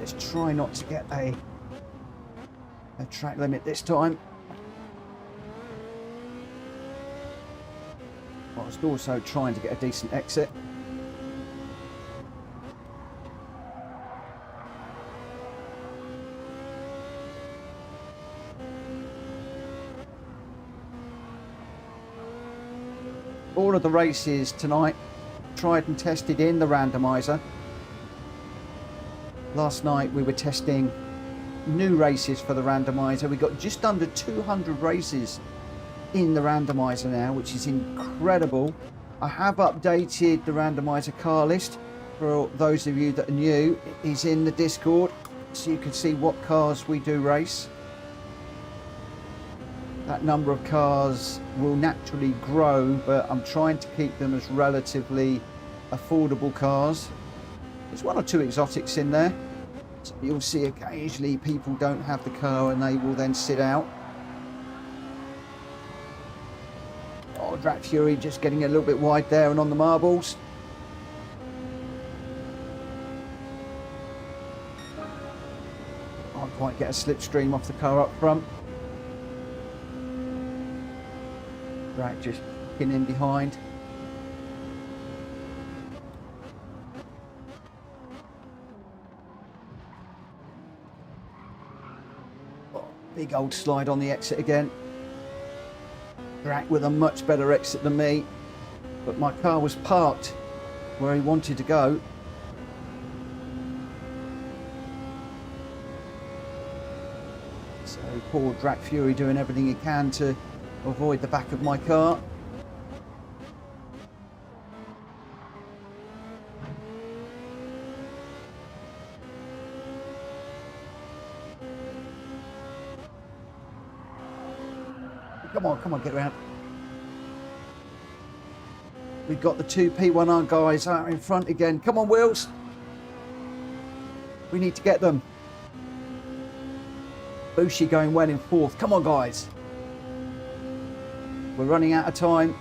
Let's try not to get a track limit this time. I was also trying to get a decent exit. All of the races tonight tried and tested in the randomizer. Last night we were testing new races for the randomizer. We got just under 200 races in the randomizer now, which is incredible. I have updated the randomizer car list for those of you that are new. It is in the Discord, so you can see what cars we do race. That number of cars will naturally grow, but I'm trying to keep them as relatively affordable cars. There's one or two exotics in there, so you'll see occasionally people don't have the car and they will then sit out. Oh, Drag Fury just getting a little bit wide there and on the marbles. Can't quite get a slipstream off the car up front. Drag just in behind. Oh, big old slide on the exit again. Drag with a much better exit than me, but my car was parked where he wanted to go. So poor Drag Fury doing everything he can to avoid the back of my car. Come on, get around. We've got the two P1R guys out in front again. Come on, Wheels. We need to get them. Bushi going well in fourth. Come on, guys. We're running out of time.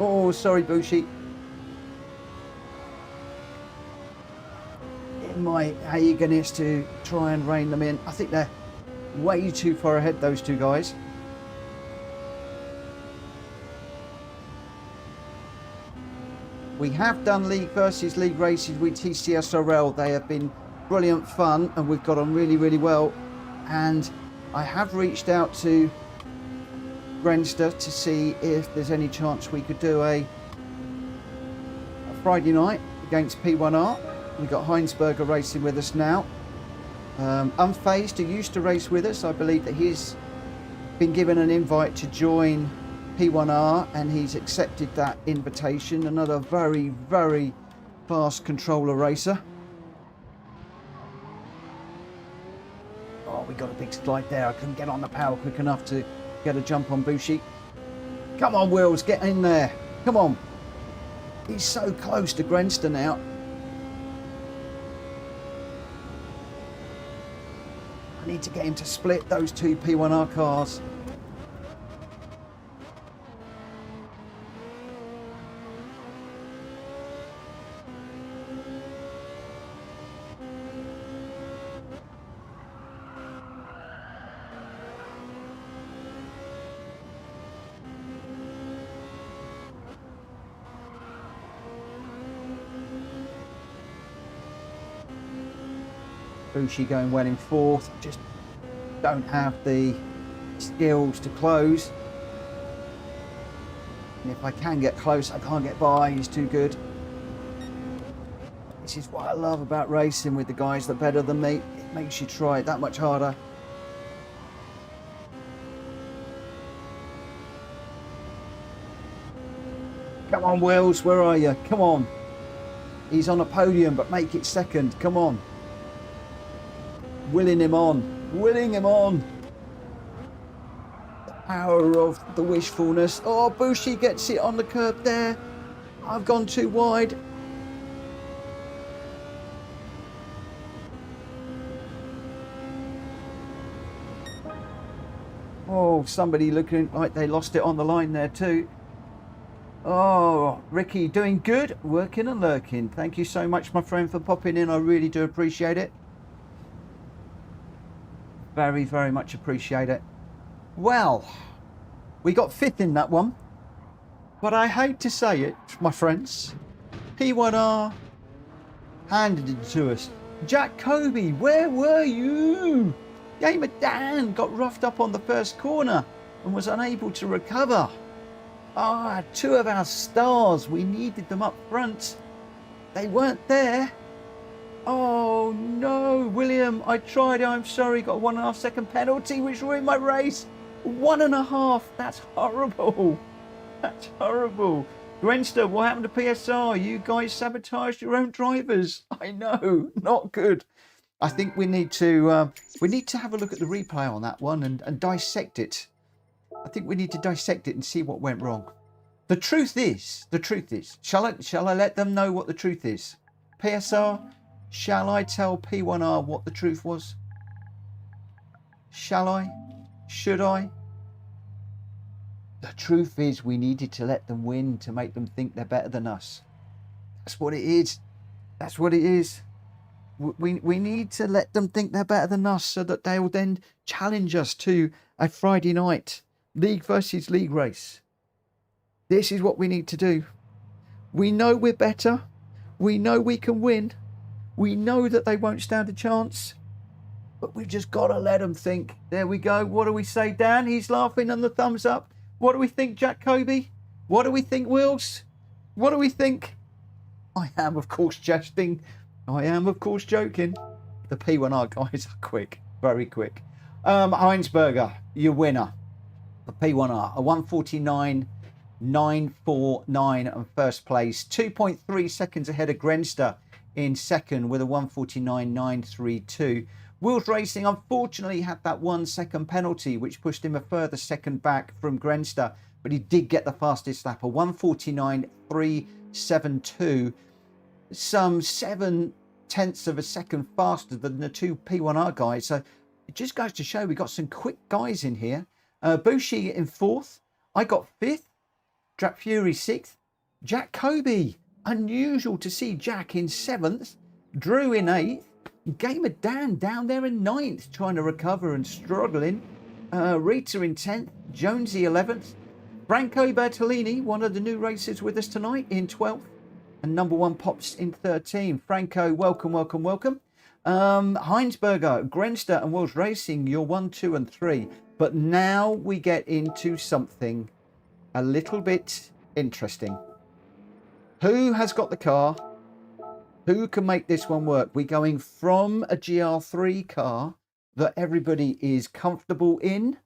Oh, sorry, Bushi. My eagerness to try and rein them in. I think they're way too far ahead, those two guys. We have done league versus league races with TCSRL. They have been brilliant fun and we've got on really, really well. And I have reached out to Grenster to see if there's any chance we could do a Friday night against P1R. We've got Heinsberger racing with us now. Unfazed, who used to race with us, I believe that he's been given an invite to join P1R and he's accepted that invitation. Another very, very fast controller racer. Oh, we got a big slide there. I couldn't get on the power quick enough to get a jump on Bushi. Come on, Wheels, get in there. Come on. He's so close to Grenster now. I need to get him to split those two P1R cars. Bushi going well in fourth. Just don't have the skills to close. And if I can get close, I can't get by. He's too good. This is what I love about racing with the guys that are better than me. It makes you try it that much harder. Come on, Wheels, where are you? Come on. He's on a podium, but make it second. Come on. Willing him on. Willing him on. The power of the wishfulness. Oh, Bushi gets it on the curb there. I've gone too wide. Oh, somebody looking like they lost it on the line there too. Oh, Ricky, doing good, working and lurking. Thank you so much, my friend, for popping in. I really do appreciate it. Very, very much appreciate it. Well, we got 5th in that one, but I hate to say it, my friends. P1R handed it to us. Jack Kobe, where were you? Gamer Dan got roughed up on the first corner and was unable to recover. Ah, 2 of our stars, we needed them up front. They weren't there. Oh no, William, I tried, I'm sorry, got a 1.5 second penalty, which ruined my race. 1.5, that's horrible. That's horrible. Grenster, what happened to PSR? You guys sabotaged your own drivers. I know, not good. I think we need to have a look at the replay on that one and dissect it. I think we need to dissect it and see what went wrong. The truth is, shall I let them know what the truth is? PSR, shall I tell P1R what the truth was? Shall I? Should I? The truth is we needed to let them win to make them think they're better than us. That's what it is. That's what it is. We need to let them think they're better than us so that they will then challenge us to a Friday night league versus league race. This is what we need to do. We know we're better. We know we can win. We know that they won't stand a chance. But we've just got to let them think. There we go. What do we say, Dan? He's laughing and the thumbs up. What do we think, Jack Kobe? What do we think, Wills? What do we think? I am, of course, jesting. I am, of course, joking. The P1R guys are quick. Very quick. Heinsberger, your winner. The P1R, a 1:49.949 and first place. 2.3 seconds ahead of Grenster in second with a 1:49.932. Wills Racing unfortunately had that 1 second penalty, which pushed him a further second back from Grenster, but he did get the fastest lap, a 1:49.372, some 7/10 of a second faster than the 2 P1R guys. So it just goes to show we got some quick guys in here. Bushi in 4th. I got 5th. Drap Fury 6th. Jack Kobe. Unusual to see Jack in 7th. Drew in 8th. Gamer Dan down there in 9th, trying to recover and struggling. Rita in 10th. Jonesy 11th. Franco Bertolini, one of the new racers with us tonight, in 12th. And number 1 Pops in 13th. Franco, welcome, welcome, welcome. Heinsberger, Grenster and Wills Racing, you're 1, 2 and 3. But now we get into something a little bit interesting. Who has got the car? Who can make this one work? We're going from a GR3 car that everybody is comfortable in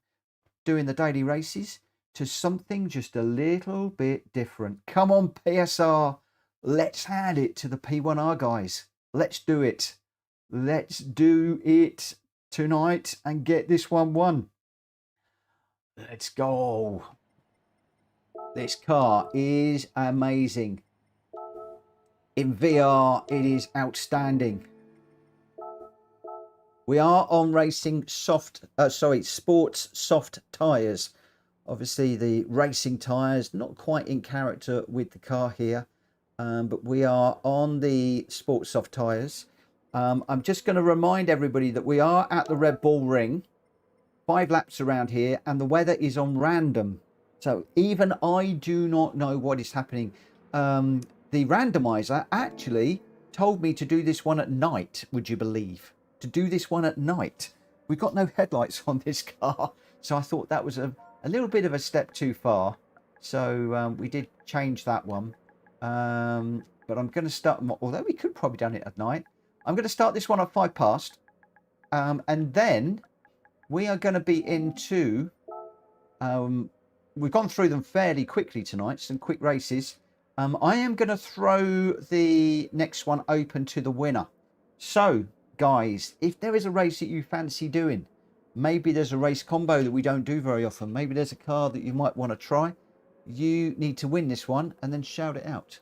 doing the daily races to something just a little bit different. Come on, PSR. Let's hand it to the P1R guys. Let's do it. Let's do it tonight and get this one won. Let's go. This car is amazing. In VR, it is outstanding. We are on racing sports soft tyres. Obviously, the racing tyres, not quite in character with the car here, but we are on the sports soft tyres. I'm just going to remind everybody that we are at the Red Bull Ring. 5 laps around here, and the weather is on random. So even I do not know what is happening. The randomizer actually told me to do this one at night, would you believe? To do this one at night. We've got no headlights on this car, so I thought that was a little bit of a step too far. So we did change that one. But I'm going to start, although we could probably done it at night. I'm going to start this one at 5 past. And then we are going to be into, we've gone through them fairly quickly tonight, some quick races. I am going to throw the next one open to the winner. So, guys, if there is a race that you fancy doing, maybe there's a race combo that we don't do very often, maybe there's a car that you might want to try, you need to win this one and then shout it out.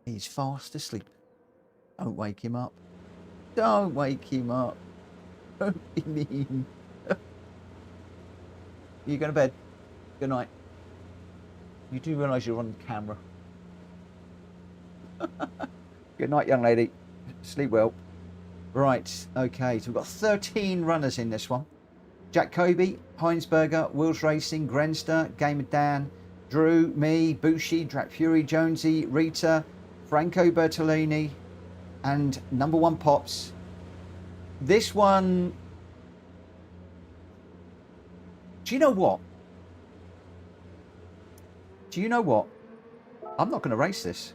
He's fast asleep. Don't wake him up. Don't wake him up. Don't be mean. You going to bed? Good night. You do realise you're on camera. Good night, young lady. Sleep well. Right, okay, so we've got 13 runners in this one. Jack Kobe, Heinsberger, Wills Racing, Grenster, Gamer Dan, Drew, me, Bushi, Drat Fury, Jonesy, Rita, Franco Bertolini, and number one Pops. This one, do you know what? Do you know what? I'm not going to race this.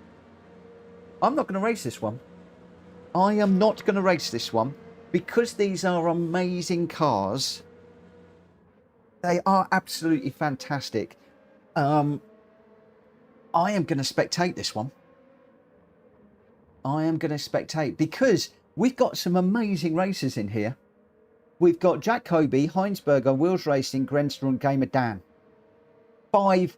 I'm not going to race this one. I am not going to race this one because these are amazing cars. They are absolutely fantastic. I am going to spectate this one. I am going to spectate because we've got some amazing racers in here. We've got Jack Kobe, Heinsberger, Wills Racing, Grenster and Gamer Dan. 5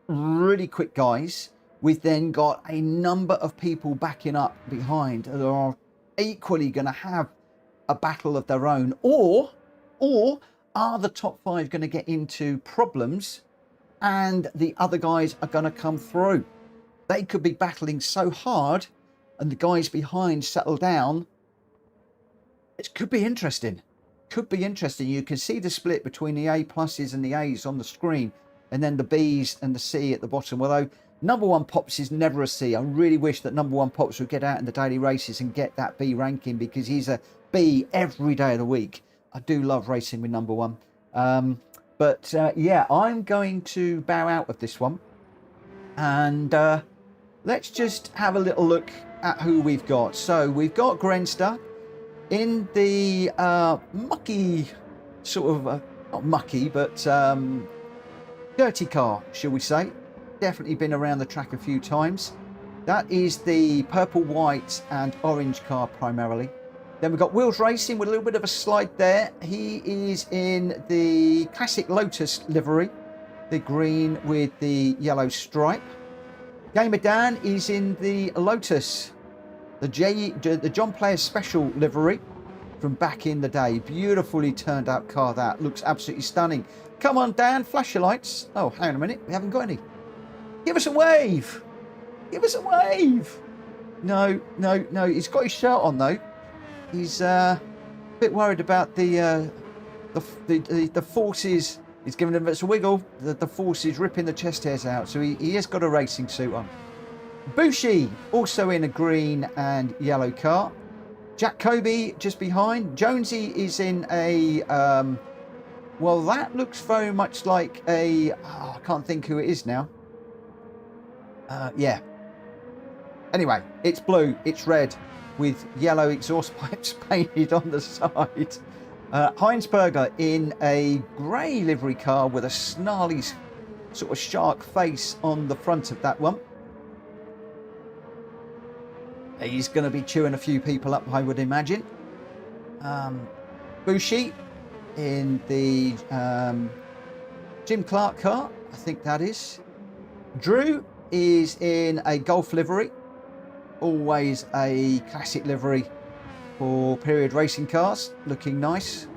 really quick guys. We've then got a number of people backing up behind that are equally going to have a battle of their own, or are the top 5 going to get into problems and the other guys are going to come through? They could be battling so hard and the guys behind settle down. It could be interesting. Could be interesting. You can see the split between the A pluses and the A's on the screen, and then the B's and the C at the bottom. Although number one Pops is never a C. I really wish that number one Pops would get out in the daily races and get that B ranking, because he's a B every day of the week. I do love racing with number one. Yeah, I'm going to bow out of this one. And let's just have a little look at who we've got. So we've got Grenster in the mucky, sort of, not mucky, but dirty car, shall we say. Definitely been around the track a few times. That is the purple, white and orange car primarily. Then we've got Wills Racing with a little bit of a slide there. He is in the classic Lotus livery, the green with the yellow stripe. Gamer Dan is in the Lotus, the John Player Special livery from back in the day. Beautifully turned out car, that looks absolutely stunning. Come on, Dan, flash your lights. Oh, hang on a minute, we haven't got any. Give us a wave. Give us a wave. No, he's got his shirt on though. He's a bit worried about the forces. He's giving him a bit of a wiggle. The forces ripping the chest hairs out. So he has got a racing suit on. Bushi also in a green and yellow car. Jack Kobe just behind. Jonesy is in a well, that looks very much like a I can't think who it is now. Yeah. Anyway, it's blue, it's red, with yellow exhaust pipes painted on the side. Heinsberger in a grey livery car with a snarly sort of shark face on the front of that one. He's going to be chewing a few people up, I would imagine. Bushi in the Jim Clark car, I think that is. Drew is in a Golf livery. Always a classic livery for period racing cars, looking nice.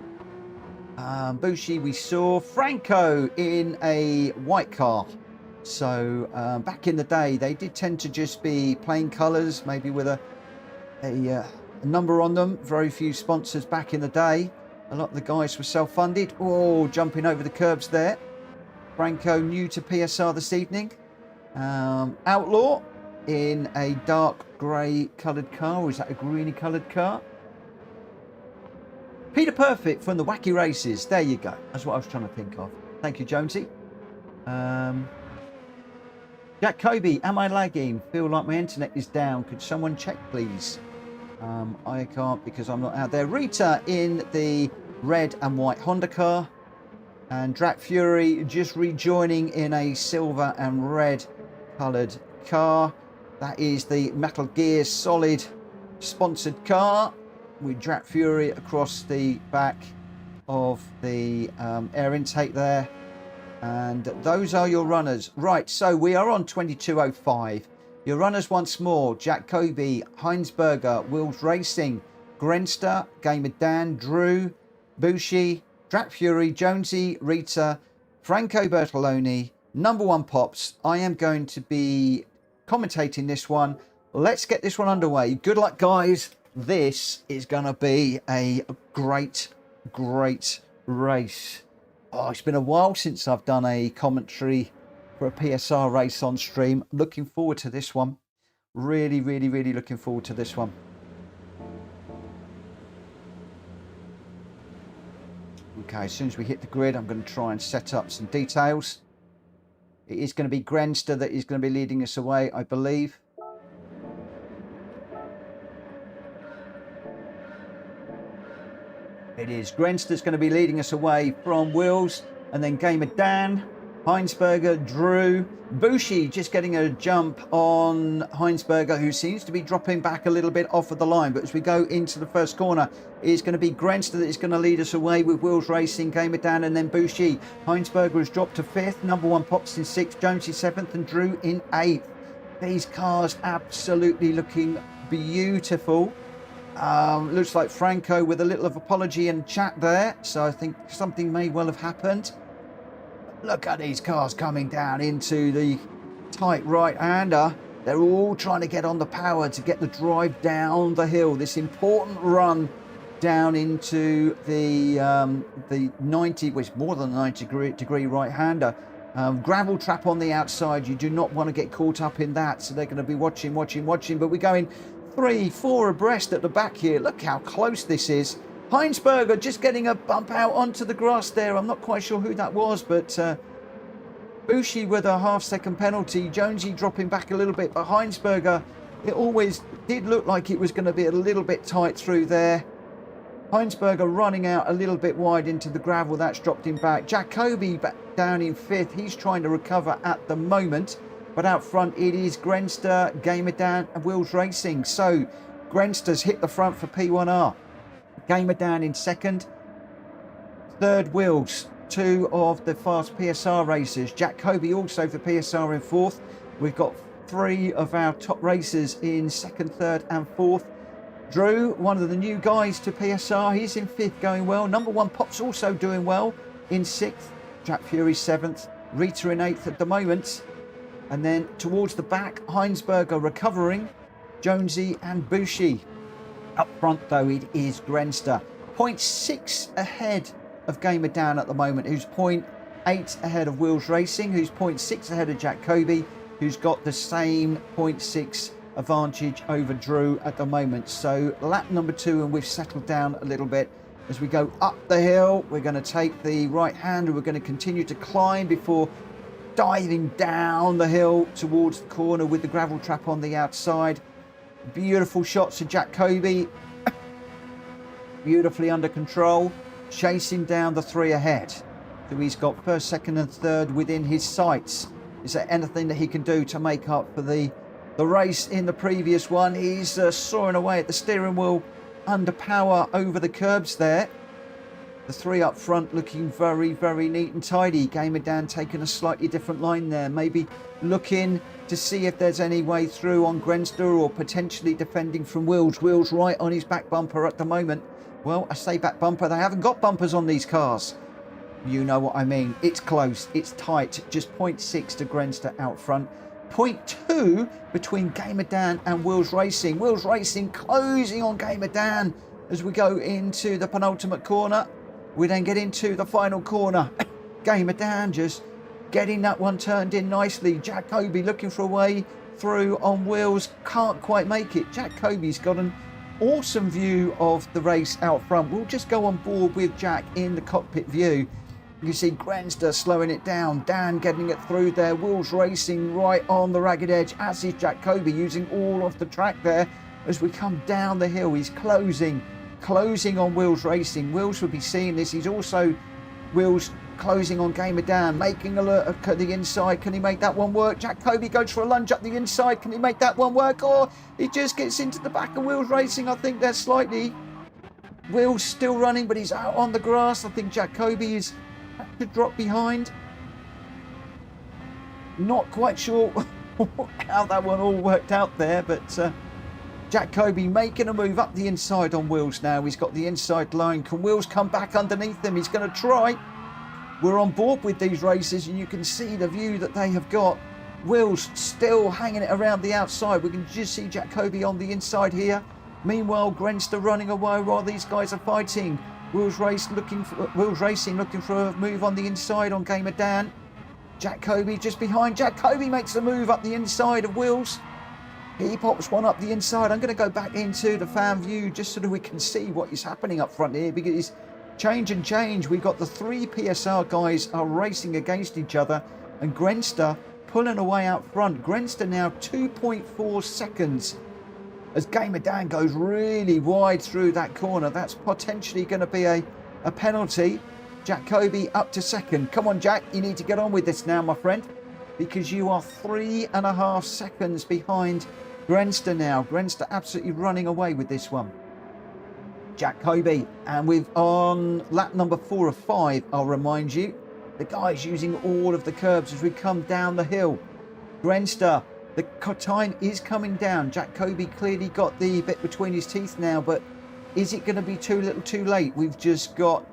Bushi we saw. Franco in a white car. So back in the day, they did tend to just be plain colours, maybe with a number on them. Very few sponsors back in the day. A lot of the guys were self-funded. Oh, jumping over the curbs there. Franco new to PSR this evening. Outlaw in a dark grey coloured car, or is that a greeny coloured car? Peter Perfect from the Wacky Races. There you go. That's what I was trying to think of. Thank you, Jonesy. Jack Kobe, am I lagging? Feel like my internet is down. Could someone check, please? I can't because I'm not out there. Rita in the red and white Honda car. And Drat Fury just rejoining in a silver and red coloured car. That is the Metal Gear Solid sponsored car with Drat Fury across the back of the air intake there. And those are your runners. Right, so we are on 22.05. Your runners once more: Jack Kobe, Heinsberger, Wills Racing, Grenster, Gamer Dan, Drew, Bushi, Drat Fury, Jonesy, Rita, Franco Bertoloni, number one pops. I am going to be commentating this one. Let's get this one underway. Good luck, guys. This is going to be a great race. Oh, it's been a while since I've done a commentary for a PSR race on stream. Looking forward to this one. Really looking forward to this one. Okay, as soon as we hit the grid, I'm going to try and set up some details. It is going to be Grenster that is going to be leading us away, I believe. It is Grenster's going to be leading us away from Wills, and then Gamer Dan, Heinsberger, Drew, Bushi just getting a jump on Heinsberger, who seems to be dropping back a little bit off of the line. But as we go into the first corner, it's going to be Grenster that is going to lead us away with Wills Racing, Gamer Dan, and then Bushi. Heinsberger has dropped to 5th, number one pops in 6th, Jonesy 7th, and Drew in 8th. These cars absolutely looking beautiful. Looks like Franco with a little of apology and chat there, so I think something may well have happened. Look at these cars coming down into the tight right-hander. They're all trying to get on the power to get the drive down the hill. This important run down into the 90, which is more than a 90-degree right-hander. Gravel trap on the outside. You do not want to get caught up in that, so they're going to be watching. But we're going 3-4 abreast at the back here. Look how close this is. Heinsberger just getting a bump out onto the grass there. I'm not quite sure who that was, but Bushi with a half-second penalty. Jonesy dropping back a little bit, but Heinsberger, it always did look like it was going to be a little bit tight through there. Heinsberger running out a little bit wide into the gravel. That's dropped him back. Jacobi back down in 5th. He's trying to recover at the moment. But out front, it is Grenster, Gamer Dan, and Wills Racing. So Grenster's hit the front for P1R. Gamer Dan in 2nd. 3rd, Wills. 2 of the fast PSR racers. Jacobi also for PSR in 4th. We've got 3 of our top racers in 2nd, 3rd, and 4th. Drew, one of the new guys to PSR, he's in 5th, going well. Number one Pop's also doing well in 6th. Jack Fury 7th. Rita in 8th at the moment. And then towards the back, Heinsberger recovering, Jonesy and Bushi. Up front, though, it is Grenster. 0.6 ahead of Gamer Dan at the moment, who's 0.8 ahead of Wills Racing, who's 0.6 ahead of Jacobi, who's got the same 0.6 advantage over Drew at the moment. So lap number 2, and we've settled down a little bit. As we go up the hill, we're going to take the right hand, and we're going to continue to climb before diving down the hill towards the corner with the gravel trap on the outside. Beautiful shots of Jacobi. Beautifully under control. Chasing down the 3 ahead. So he's got 1st, 2nd and 3rd within his sights. Is there anything that he can do to make up for the race in the previous one? He's soaring away at the steering wheel under power over the curbs there. The 3 up front looking very neat and tidy. Gamer Dan taking a slightly different line there. Maybe looking to see if there's any way through on Grenster, or potentially defending from Wills. Wills right on his back bumper at the moment. Well, I say back bumper. They haven't got bumpers on these cars. You know what I mean. It's close. It's tight. Just 0.6 to Grenster out front. 0.2 between Gamer Dan and Wills Racing. Wills Racing closing on Gamer Dan as we go into the penultimate corner. We then get into the final corner. Gamer Dan just getting that one turned in nicely. Jacobi looking for a way through on Wills. Can't quite make it. Jacobi's got an awesome view of the race out front. We'll just go on board with Jack in the cockpit view. You see Grenster slowing it down. Dan getting it through there. Wills Racing right on the ragged edge, as is Jacobi, using all of the track there. As we come down the hill, he's closing on Wills Racing. Wills will be seeing this. He's also Wills closing on Gamer Dan, making a look at the inside. Can he make that one work? Jacobi goes for a lunge up the inside. Can he make that one work? Or he just gets into the back of Wills Racing. I think they're slightly... Wills still running, but he's out on the grass. I think Jacobi is to drop behind. Not quite sure how that one all worked out there, but Jacobi making a move up the inside on Wills now. He's got the inside line. Can Wills come back underneath him? He's going to try. we're on board with these races, and you can see the view that they have got. Will's still hanging it around the outside. We can just see Jacoby on the inside here. Meanwhile, Grenster running away while these guys are fighting. Will's Racing looking for a move on the inside on Gamer Dan. Jacoby just behind. Jacoby makes a move up the inside of Will's. He pops one up the inside. I'm going to go back into the fan view just so that we can see what is happening up front here, because change and change. We've got the 3 PSR guys are racing against each other, and Grenster pulling away out front. Grenster now 2.4 seconds as Gamer Dan goes really wide through that corner. That's potentially going to be a penalty. Jacoby up to second. Come on, Jack, you need to get on with this now, my friend, because you are 3.5 seconds behind Grenster now. Grenster absolutely running away with this one. Jacoby, and we've on lap number 4 of 5, I'll remind you. The guy's using all of the curbs as we come down the hill. Grenster, the time is coming down. Jacoby clearly got the bit between his teeth now, but is it going to be too little too late? We've just got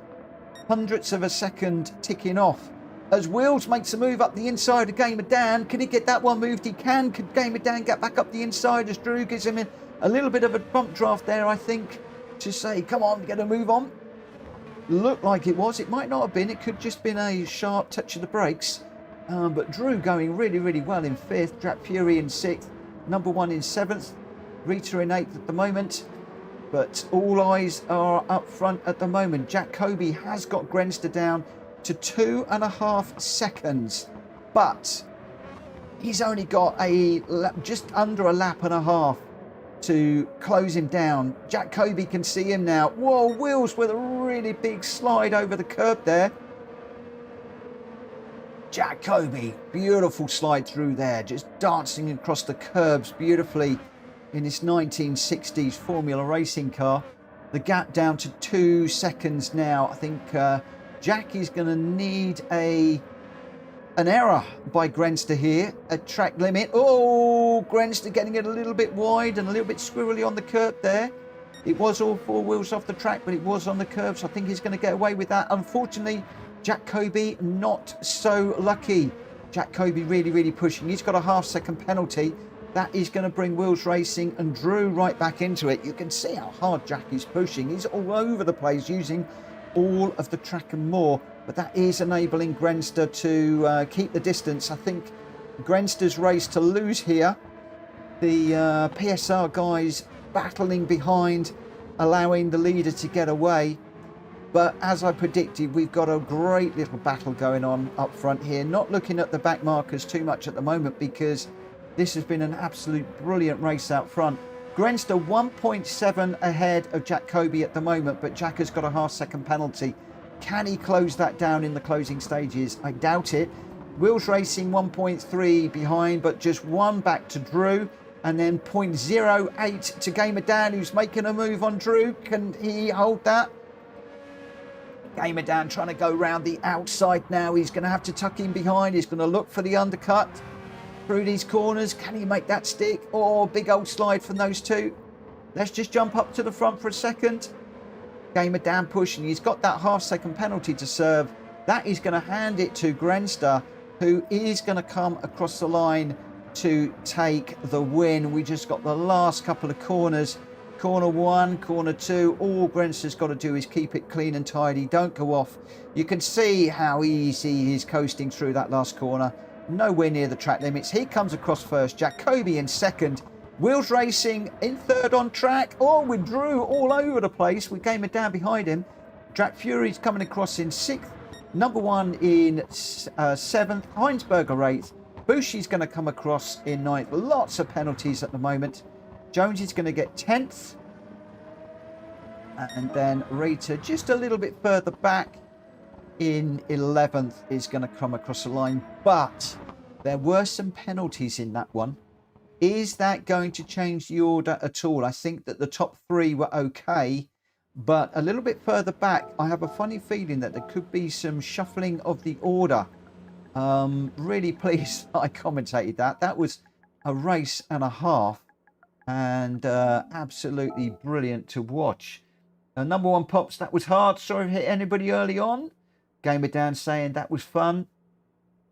hundredths of a second ticking off. As Wills makes a move up the inside of Gamer Dan. Can he get that one moved? He can. Could Gamer Dan get back up the inside as Drew gives him a little bit of a bump draft there, I think, to say, come on, get a move on. Looked like it was. It might not have been. It could just been a sharp touch of the brakes. But Drew going really, really well in 5th. Drap Fury in 6th. Number 1 in 7th. Rita in 8th at the moment. But all eyes are up front at the moment. Jacoby has got Grenster down to 2.5 seconds. But he's only got just under a lap and a half to close him down. Jacoby can see him now. Whoa, Wills with a really big slide over the curb there. Jacoby, beautiful slide through there, just dancing across the curbs beautifully in this 1960s Formula Racing car. The gap down to 2 seconds now. I think Jack is going to need an error by Grenster here at track limit. Oh, Grenster getting it a little bit wide and a little bit squirrely on the curb there. It was all 4 wheels off the track, but it was on the curb, so I think he's going to get away with that. Unfortunately, Jacoby not so lucky. Jacoby really, really pushing. He's got a half-second penalty. That is going to bring Wills Racing and Drew right back into it. You can see how hard Jack is pushing. He's all over the place using all of the track and more, but that is enabling Grenster to keep the distance. I think Grenster's race to lose here. The PSR guys battling behind, allowing the leader to get away. But as I predicted, we've got a great little battle going on up front here. Not looking at the back markers too much at the moment, because this has been an absolute brilliant race out front. Grenster 1.7 ahead of Jacoby at the moment, but Jack has got a half-second penalty. Can he close that down in the closing stages? I doubt it. Wills Racing 1.3 behind, but just 1 back to Drew, and then 0.08 to Gamer Dan, who's making a move on Drew. Can he hold that? Gamer Dan trying to go round the outside now. He's going to have to tuck in behind. He's going to look for the undercut through these corners. Can he make that stick? Oh, big old slide from those two. Let's just jump up to the front for a second. Gamer Dan pushing. He's got that half-second penalty to serve. That is going to hand it to Grenster, who is going to come across the line to take the win. We just got the last couple of corners. Corner 1, corner 2. All Grenster's got to do is keep it clean and tidy. Don't go off. You can see how easy he's coasting through that last corner. Nowhere near the track limits. He comes across first. Jacoby in second. Wills Racing in third on track. Oh, with Drew all over the place. We Gamer down behind him. Drap Fury's coming across in 6th. Number 1 in 7th. Heinsberger 8th. Bushi's going to come across in 9th. Lots of penalties at the moment. Jones is going to get 10th. And then Rita just a little bit further back in 11th is going to come across the line. But there were some penalties in that one. Is that going to change the order at all? I think that the top 3 were okay. But a little bit further back, I have a funny feeling that there could be some shuffling of the order. Really pleased I commentated that. That was a race and a half. And absolutely brilliant to watch. Number 1 pops, that was hard. Sorry if I hit anybody early on. Gamer Dan saying that was fun.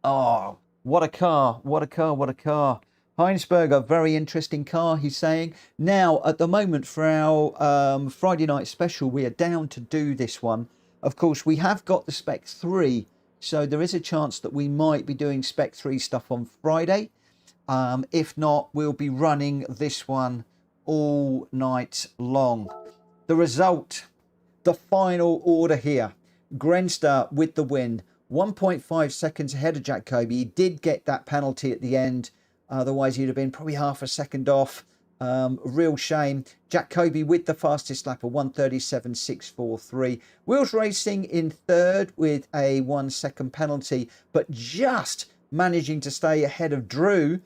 Oh, what a car. What a car. What a car. Heinsberger, very interesting car, he's saying. Now, at the moment, for our Friday night special, we are down to do this one. Of course, we have got the Spec III, so there is a chance that we might be doing Spec III stuff on Friday. If not, we'll be running this one all night long. The result, the final order here. Grenster with the win. 1.5 seconds ahead of Jacoby. He did get that penalty at the end. Otherwise, he'd have been probably half a second off. Real shame. Jacoby with the fastest lap of 1:37.643. Wheels Racing in third with a 1 second penalty, but just managing to stay ahead of Drew,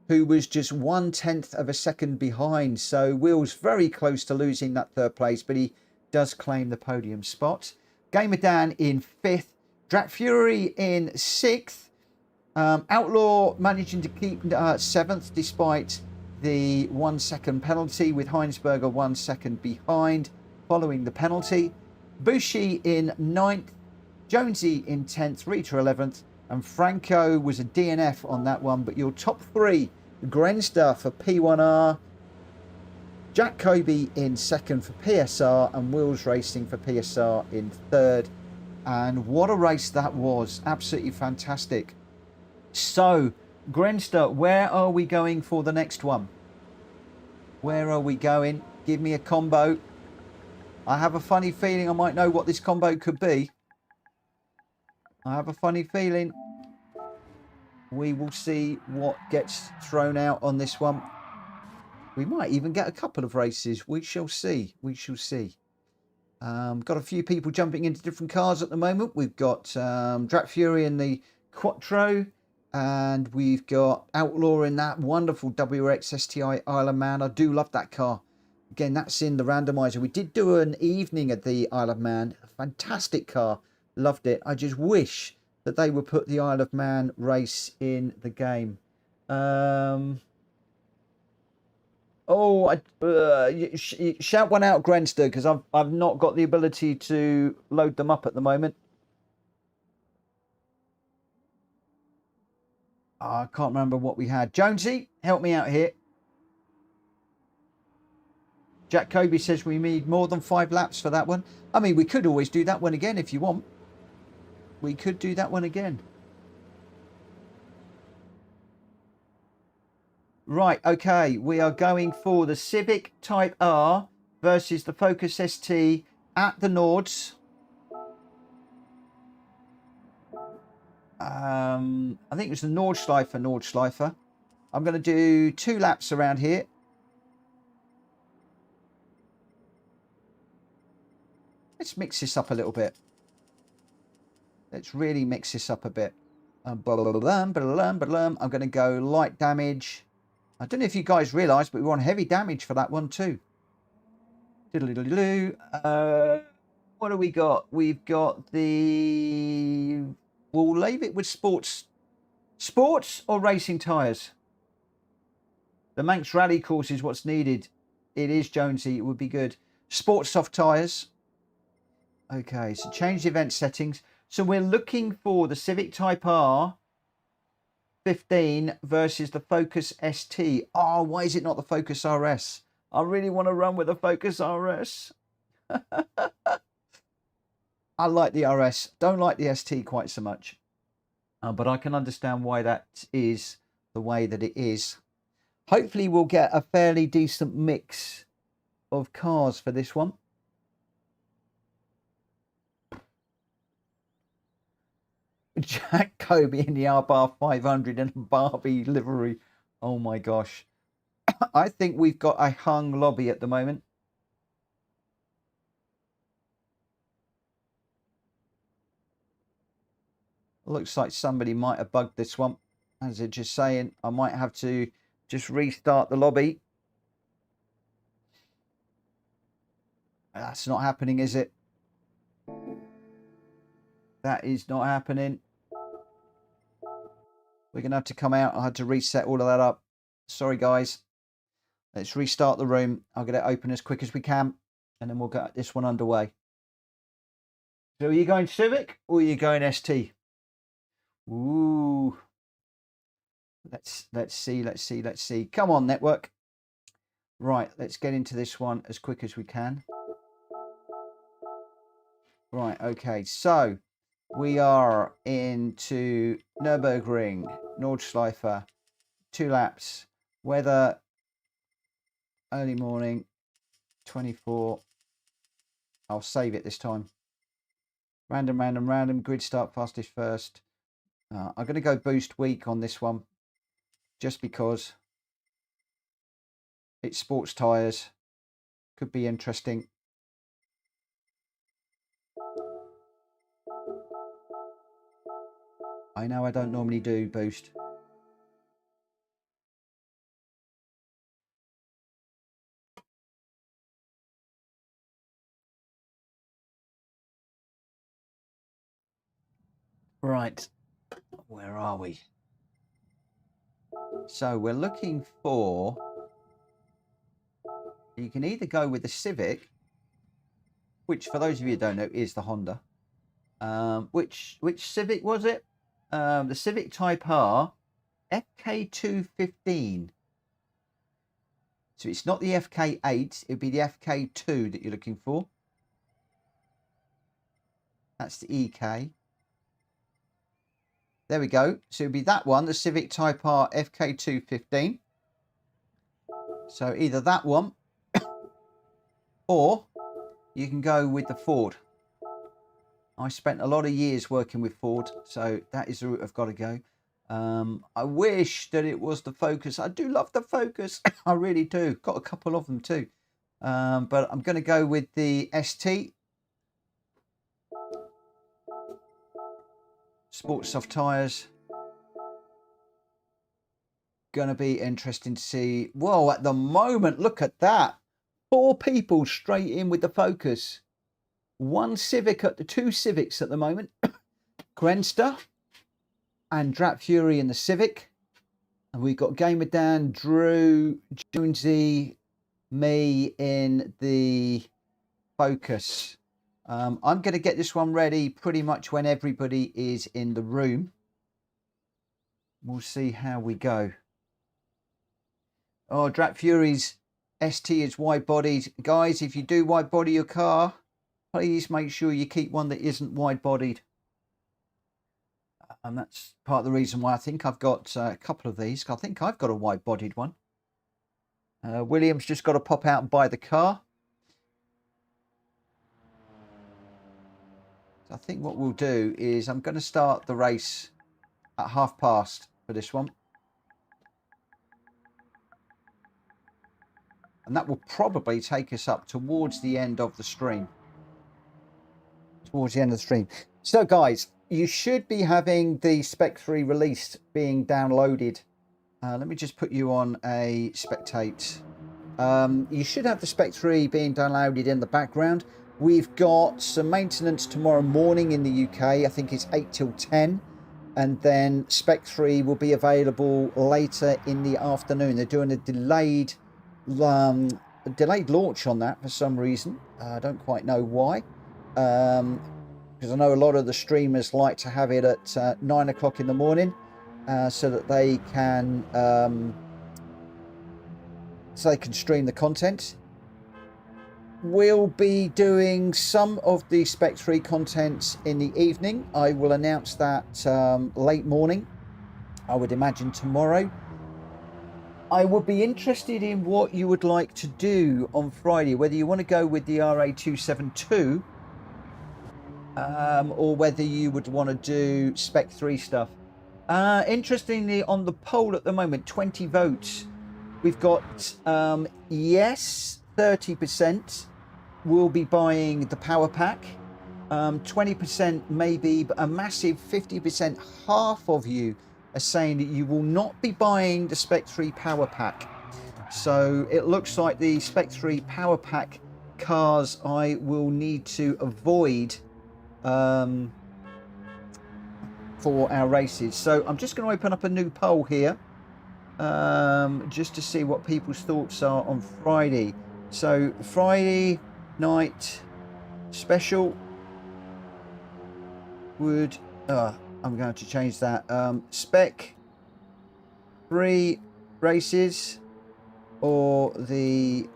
who was just 1/10 of a second behind. So Wheels very close to losing that third place, but he does claim the podium spot. Gamer Dan in fifth. Drak Fury in sixth. Outlaw managing to keep seventh despite the 1 second penalty, with Heinsberger 1 second behind following the penalty. Bushi in ninth. Jonesy in 10th. Rita 11th. And Franco was a DNF on that one. But your top three, Grenster for P1R, Jacoby in second for PSR, and Wheels Racing for PSR in third. And what a race that was. Absolutely fantastic. So, Grenster, where are we going for the next one? Where are we going? Give me a combo. I have a funny feeling I might know what this combo could be. I have a funny feeling. We will see what gets thrown out on this one. We might even get a couple of races. We shall see. We shall see. Got a few people jumping into different cars at the moment. We've got Drak Fury in the Quattro, and we've got Outlaw in that wonderful Gr.x STI Isle of Man. I do love that car. Again, that's in the randomizer. We did do an evening at the Isle of Man. A fantastic car. Loved it. I just wish that they would put the Isle of Man race in the game. Shout one out, Grenster, because I've not got the ability to load them up at the moment. I can't remember what we had. Jonesy, help me out here. Jack Kobe says we need more than 5 laps for that one. I mean, we could always do that one again if you want. We could do that one again. Right, okay, we are going for the Civic Type R versus the Focus ST at the Nords. I think it was the Nordschleifer. I'm going to do 2 laps around here. Let's mix this up a little bit. Let's really mix this up a bit. I'm going to go light damage. I don't know if you guys realise, but we want heavy damage for that one too. What do we got? We've got the... We'll leave it with sports. Sports or racing tyres? The Manx Rally course is what's needed. It is, Jonesy. It would be good. Sports soft tyres. Okay, so change the event settings. So we're looking for the Civic Type R 15 versus the Focus ST. Oh, why is it not the Focus RS? I really want to run with the Focus RS. I like the RS. Don't like the ST quite so much. But I can understand why that is the way that it is. Hopefully we'll get a fairly decent mix of cars for this one. Jack Kobe in the R-Bar 500 and Barbie livery. Oh my gosh. I think we've got a hung lobby at the moment. Looks like somebody might have bugged this one. As they're just saying, I might have to just restart the lobby. That's not happening, is it? That is not happening. We're going to have to come out. I had to reset all of that up. Sorry, guys. Let's restart the room. I'll get it open as quick as we can, and then we'll get this one underway. So are you going Civic or are you going ST? Ooh. Let's see. Come on, network. Right, let's get into this one as quick as we can. Right, okay, so we are into Nürburgring, Nordschleife, 2 laps, weather, early morning, 24. I'll save it this time. Random, grid start, fastest first. I'm going to go boost weak on this one, just because it's sports tyres. Could be interesting. I know I don't normally do boost. Right, where are we? So we're looking for, you can either go with the Civic, which for those of you who don't know is the Honda. Which Civic was it? The Civic Type R FK215. So it's not the FK8, it'd be the FK2 that you're looking for. That's the EK. There we go. So it'd be that one, the Civic Type R FK215. So either that one, or you can go with the Ford. I spent a lot of years working with Ford, so that is the route I've got to go. I wish that it was the Focus. I do love the Focus. I really do. Got a couple of them too. But I'm going to go with the ST. Sports soft tyres. Going to be interesting to see. Whoa, at the moment, look at that. 4 people straight in with the Focus. 1 Civic at the 2 Civics at the moment. Grenster and Drat Fury in the Civic. And we've got Gamer Dan, Drew, Jonesy, me in the Focus. I'm going to get this one ready pretty much when everybody is in the room. We'll see how we go. Oh, Drat Fury's ST is wide-bodied. Guys, if you do wide-body your car, please make sure you keep one that isn't wide-bodied. And that's part of the reason why I think I've got a couple of these. I think I've got a wide-bodied one. William's just got to pop out and buy the car. So I think what we'll do is I'm going to start the race at past for this one. And that will probably take us up towards the end of the stream. So guys, you should be having the Spec III released being downloaded. Let me just put you on a spectate. You should have the Spec III being downloaded in the background. We've got some maintenance tomorrow morning in the UK. I think it's 8 till 10. And then Spec III will be available later in the afternoon. They're doing a delayed launch on that for some reason. I don't quite know why. Because I know a lot of the streamers like to have it at 9 o'clock in the morning, so that they can stream the content. We'll be doing some of the Spec III content in the evening. I will announce that late morning, I would imagine tomorrow. I would be interested in what you would like to do on Friday, whether you want to go with the RA272 or whether you would want to do Spec III stuff. Interestingly, on the poll at the moment, 20 votes. We've got yes, 30% will be buying the power pack. 20% maybe, but a massive 50%, half of you are saying that you will not be buying the Spec III power pack. So it looks like the Spec III power pack cars I will need to avoid for our races. So I'm just going to open up a new poll here just to see what people's thoughts are on Friday. So Friday night special, would... I'm going to change that. Spec 3 races or the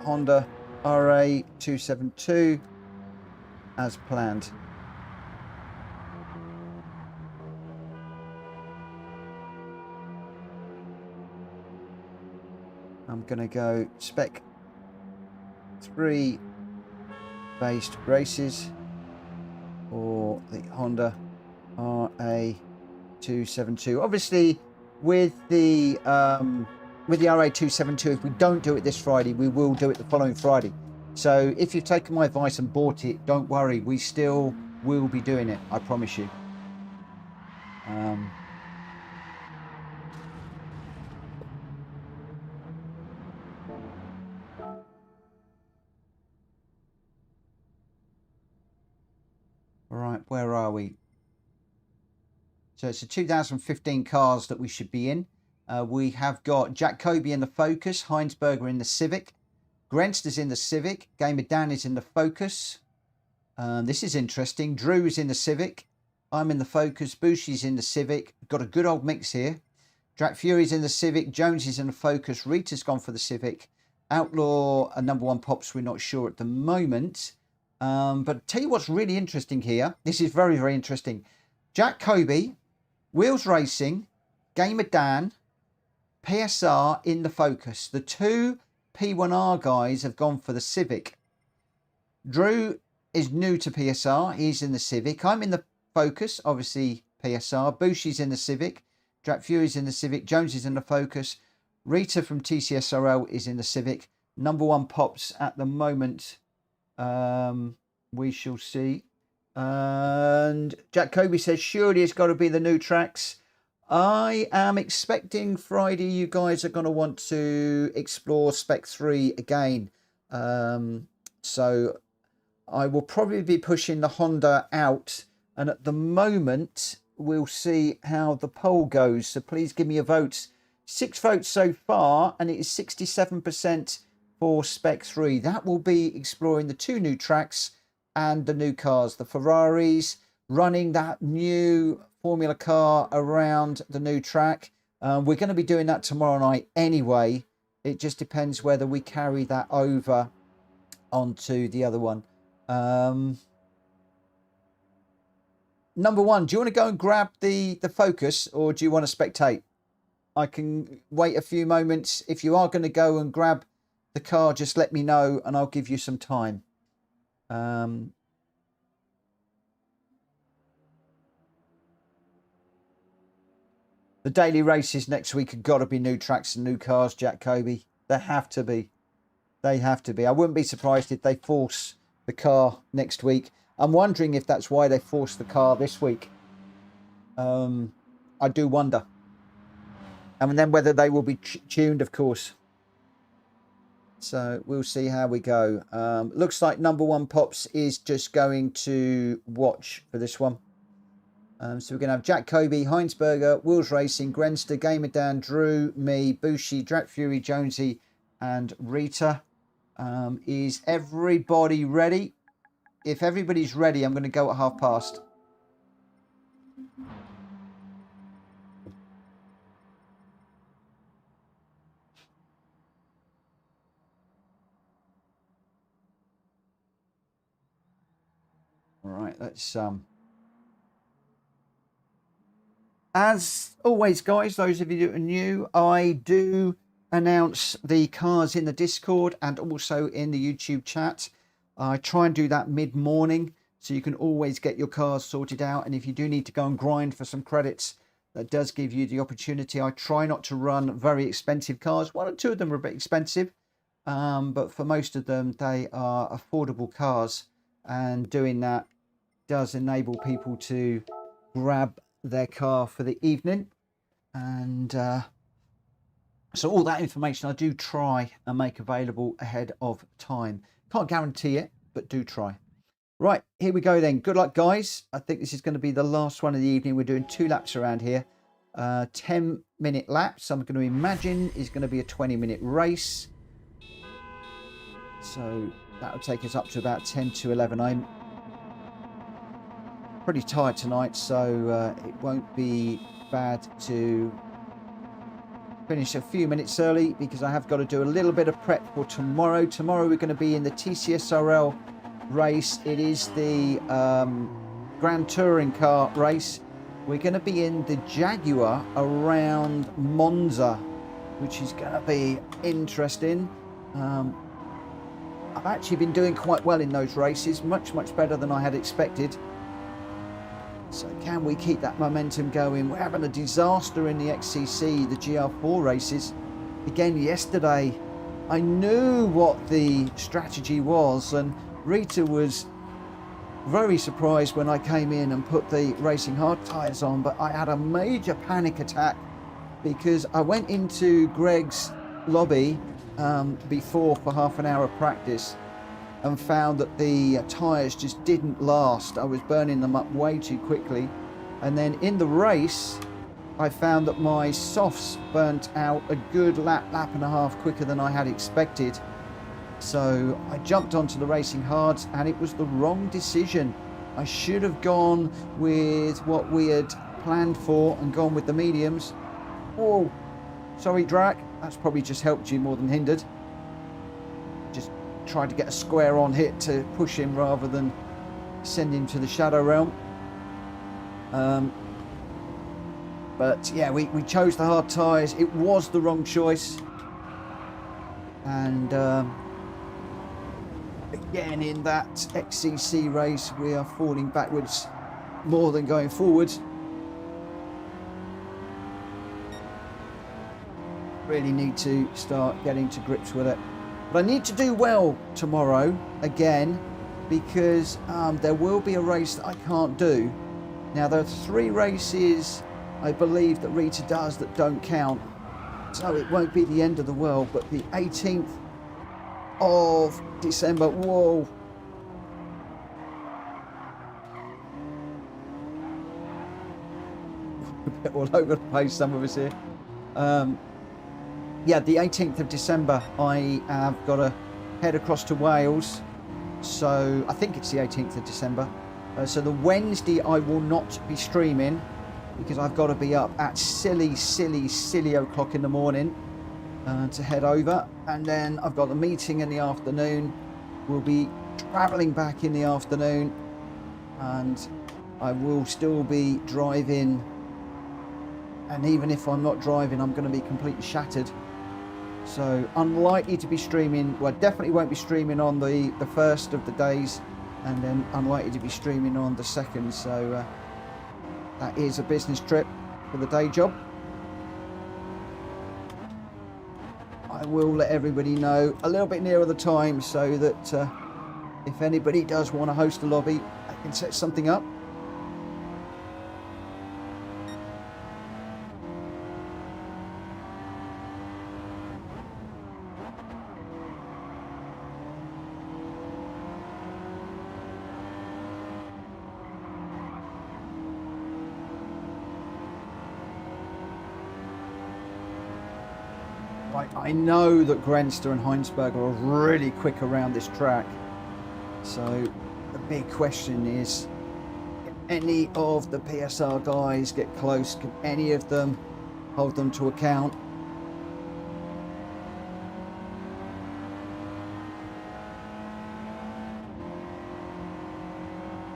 Honda RA272 as planned. I'm going to go Spec 3 based races or the Honda RA272. Obviously, with the RA272, if we don't do it this Friday, we will do it the following Friday. So if you've taken my advice and bought it, don't worry, we still will be doing it, I promise you. Right, where are we? So it's the 2015 cars that we should be in. We have got Jack Kobe in the Focus, Heinsberger in the Civic, Grenster's in the Civic, Gamer Dan is in the Focus. This is interesting. Drew is in the Civic. I'm in the Focus. Bushi's in the Civic. Got a good old mix here. Drac Fury's in the Civic. Jones is in the Focus. Rita's gone for the Civic. Outlaw and number one Pops, we're not sure at the moment. But tell you what's really interesting here. This is very, very interesting. Jack Kobe, Wheels Racing, Gamer Dan, PSR in the Focus. The two P1R guys have gone for the Civic. Drew is new to PSR. He's in the Civic. I'm in the Focus, obviously PSR. Bushi's in the Civic. Drac Fury's in the Civic. Jones is in the Focus. Rita from TCSRL is in the Civic. Number one Pops at the moment. We shall see. And Jack Kobe says, surely it's got to be the new tracks. I am expecting Friday you guys are going to want to explore Spec 3 again. So I will probably be pushing the Honda out. And at the moment, we'll see how the poll goes. So please give me a vote. 6 votes so far, and it is 67% for Spec 3. That will be exploring the two new tracks and the new cars. The Ferraris, running that new Formula car around the new track. We're going to be doing that tomorrow night anyway. It just depends whether we carry that over onto the other one. Number one, do you want to go and grab the Focus, or do you want to spectate? I can wait a few moments. If you are going to go and grab the car, just let me know and I'll give you some time. The daily races next week have got to be new tracks and new cars, Jack Kobe. They have to be. They have to be. I wouldn't be surprised if they force the car next week. I'm wondering if that's why they forced the car this week. I do wonder. And then whether they will be tuned, of course. So we'll see how we go. Looks like number one Pops is just going to watch for this one. So we're going to have Jack Kobe, Heinsberger, Wheels Racing, Grenster, Gamer Dan, Drew, me, Bushi, Drac Fury, Jonesy, and Rita. Is everybody ready? If everybody's ready, I'm going to go at past. All right, let's as always, guys, those of you that are new, I do announce the cars in the Discord and also in the YouTube chat. I try and do that mid-morning so you can always get your cars sorted out. And if you do need to go and grind for some credits, that does give you the opportunity. I try not to run very expensive cars. One or two of them are a bit expensive, but for most of them, they are affordable cars. And doing that does enable people to grab their car for the evening. And so all that information I do try and make available ahead of time. Can't guarantee it, but do try. Right, here we go then. Good luck, guys. I think this is going to be the last one of the evening. We're doing 2 laps around here. 10-minute laps. I'm going to imagine is going to be a 20-minute race. So that will take us up to about 10 to 11. pretty tired tonight, so it won't be bad to finish a few minutes early, because I have got to do a little bit of prep for tomorrow. Tomorrow we're going to be in the TCSRL race. It is the Grand Touring Car race. We're going to be in the Jaguar around Monza, which is going to be interesting. I've actually been doing quite well in those races, much better than I had expected. So can we keep that momentum going? We're having a disaster in the XCC, the GR4 races. Again, yesterday, I knew what the strategy was, and Rita was very surprised when I came in and put the racing hard tyres on, but I had a major panic attack because I went into Greg's lobby before for half an hour of practice and found that the tyres just didn't last. I was burning them up way too quickly. And then in the race, I found that my softs burnt out a good lap and a half quicker than I had expected. So I jumped onto the racing hards, and it was the wrong decision. I should have gone with what we had planned for and gone with the mediums. Oh, sorry, Drac. That's probably just helped you more than hindered. Just tried to get a square on hit to push him rather than send him to the shadow realm. But yeah, we chose the hard tyres. It was the wrong choice. And again, in that XCC race, we are falling backwards more than going forwards. Really need to start getting to grips with it. But I need to do well tomorrow again, because there will be a race that I can't do. Now, there are 3 races I believe that Rita does that don't count, so it won't be the end of the world. But the 18th of December, whoa, a bit all over the place, some of us here. Yeah, the 18th of December, I have got to head across to Wales. So I think it's the 18th of December. So the Wednesday I will not be streaming, because I've got to be up at silly o'clock in the morning to head over. And then I've got a meeting in the afternoon. We'll be travelling back in the afternoon, and I will still be driving. And even if I'm not driving, I'm going to be completely shattered. So unlikely to be streaming. Well, I definitely won't be streaming on the first of the days, and then unlikely to be streaming on the second. So that is a business trip for the day job. I will let everybody know a little bit nearer the time, so that if anybody does want to host a lobby, I can set something up. I know that Grenster and Heinsberg are really quick around this track. So the big question is, can any of the PSR guys get close? Can any of them hold them to account?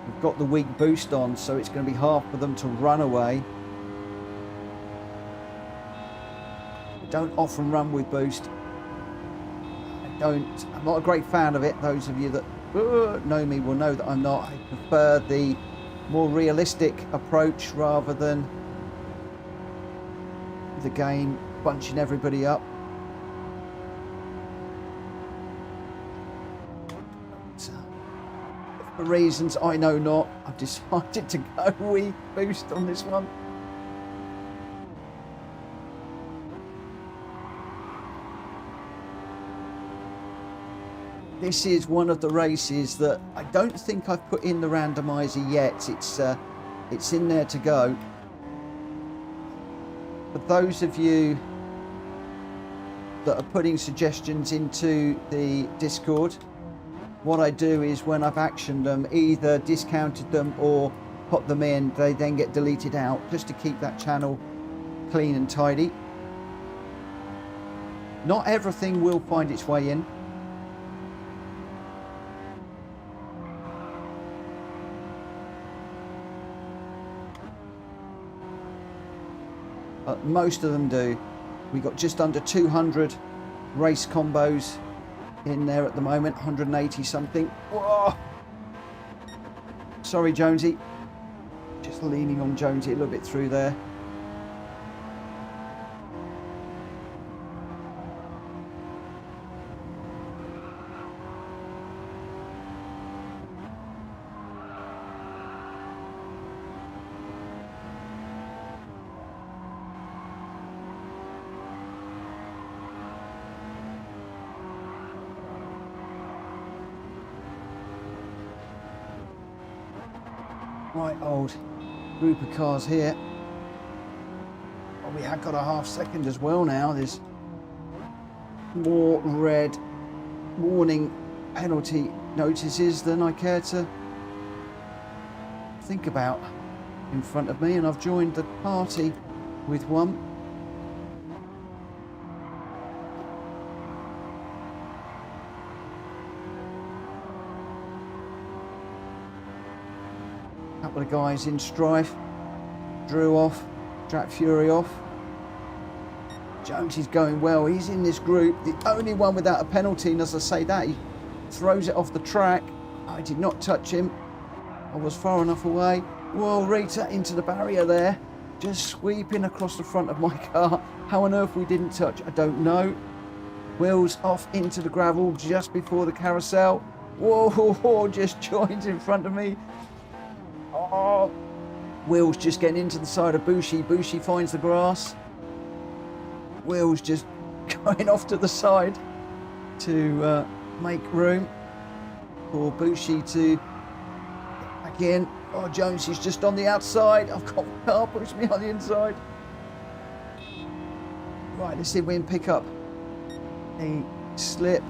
We've got the weak boost on, so it's going to be hard for them to run away. Don't often run with boost. I'm not a great fan of it. Those of you that know me will know that I'm not. I prefer the more realistic approach rather than the game bunching everybody up. So, for reasons I know not, I've decided to go weak boost on this one. This is one of the races that I don't think I've put in the randomizer yet. It's in there to go. For those of you that are putting suggestions into the Discord, what I do is when I've actioned them, either discounted them or pop them in, they then get deleted out just to keep that channel clean and tidy. Not everything will find its way in. But most of them do. We got just under 200 race combos in there at the moment, 180 something. Whoa! Sorry, Jonesy. Just leaning on Jonesy a little bit through there. Right, old group of cars here. Oh, we have got a half second as well now. There's more red warning penalty notices than I care to think about in front of me, and I've joined the party with one. Couple of guys in strife. Drew off, Jack Fury off. Jones is going well. He's in this group, the only one without a penalty, and as I say that, he throws it off the track. I did not touch him. I was far enough away. Whoa, Rita into the barrier there, just sweeping across the front of my car. How on earth we didn't touch, I don't know. Wheels off into the gravel just before the carousel. Whoa, just joined in front of me. Oh, Will's just getting into the side of Bushi. Bushi finds the grass. Will's just going off to the side to make room for Bushi to get back in. Oh, Jones is just on the outside. I've got the car pushing me on the inside. Right, let's see if we can pick up a slip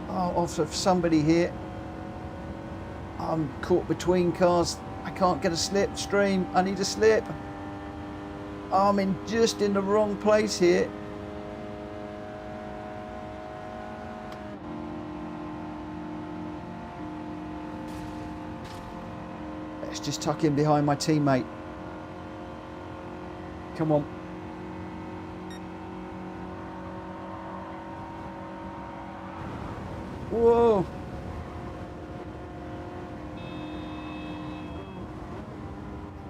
off of somebody here. I'm caught between cars. I can't get a slip stream. I need a slip. I'm just in the wrong place here. Let's just tuck in behind my teammate. Come on. Whoa.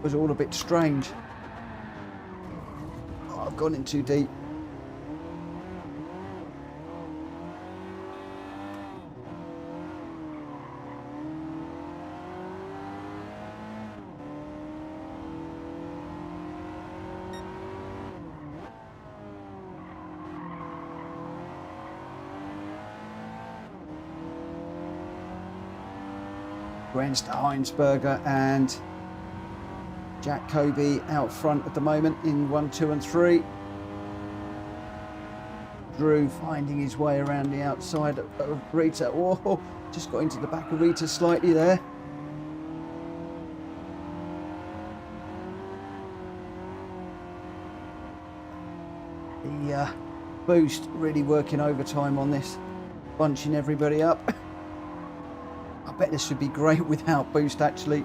Was all a bit strange. Oh, I've gone in too deep. Grenz to Heinsberger and Jack Kobe out front at the moment in 1, 2 and 3. Drew finding his way around the outside of Rita. Whoa, just got into the back of Rita slightly there. The boost really working overtime on this, bunching everybody up. I bet this would be great without boost actually.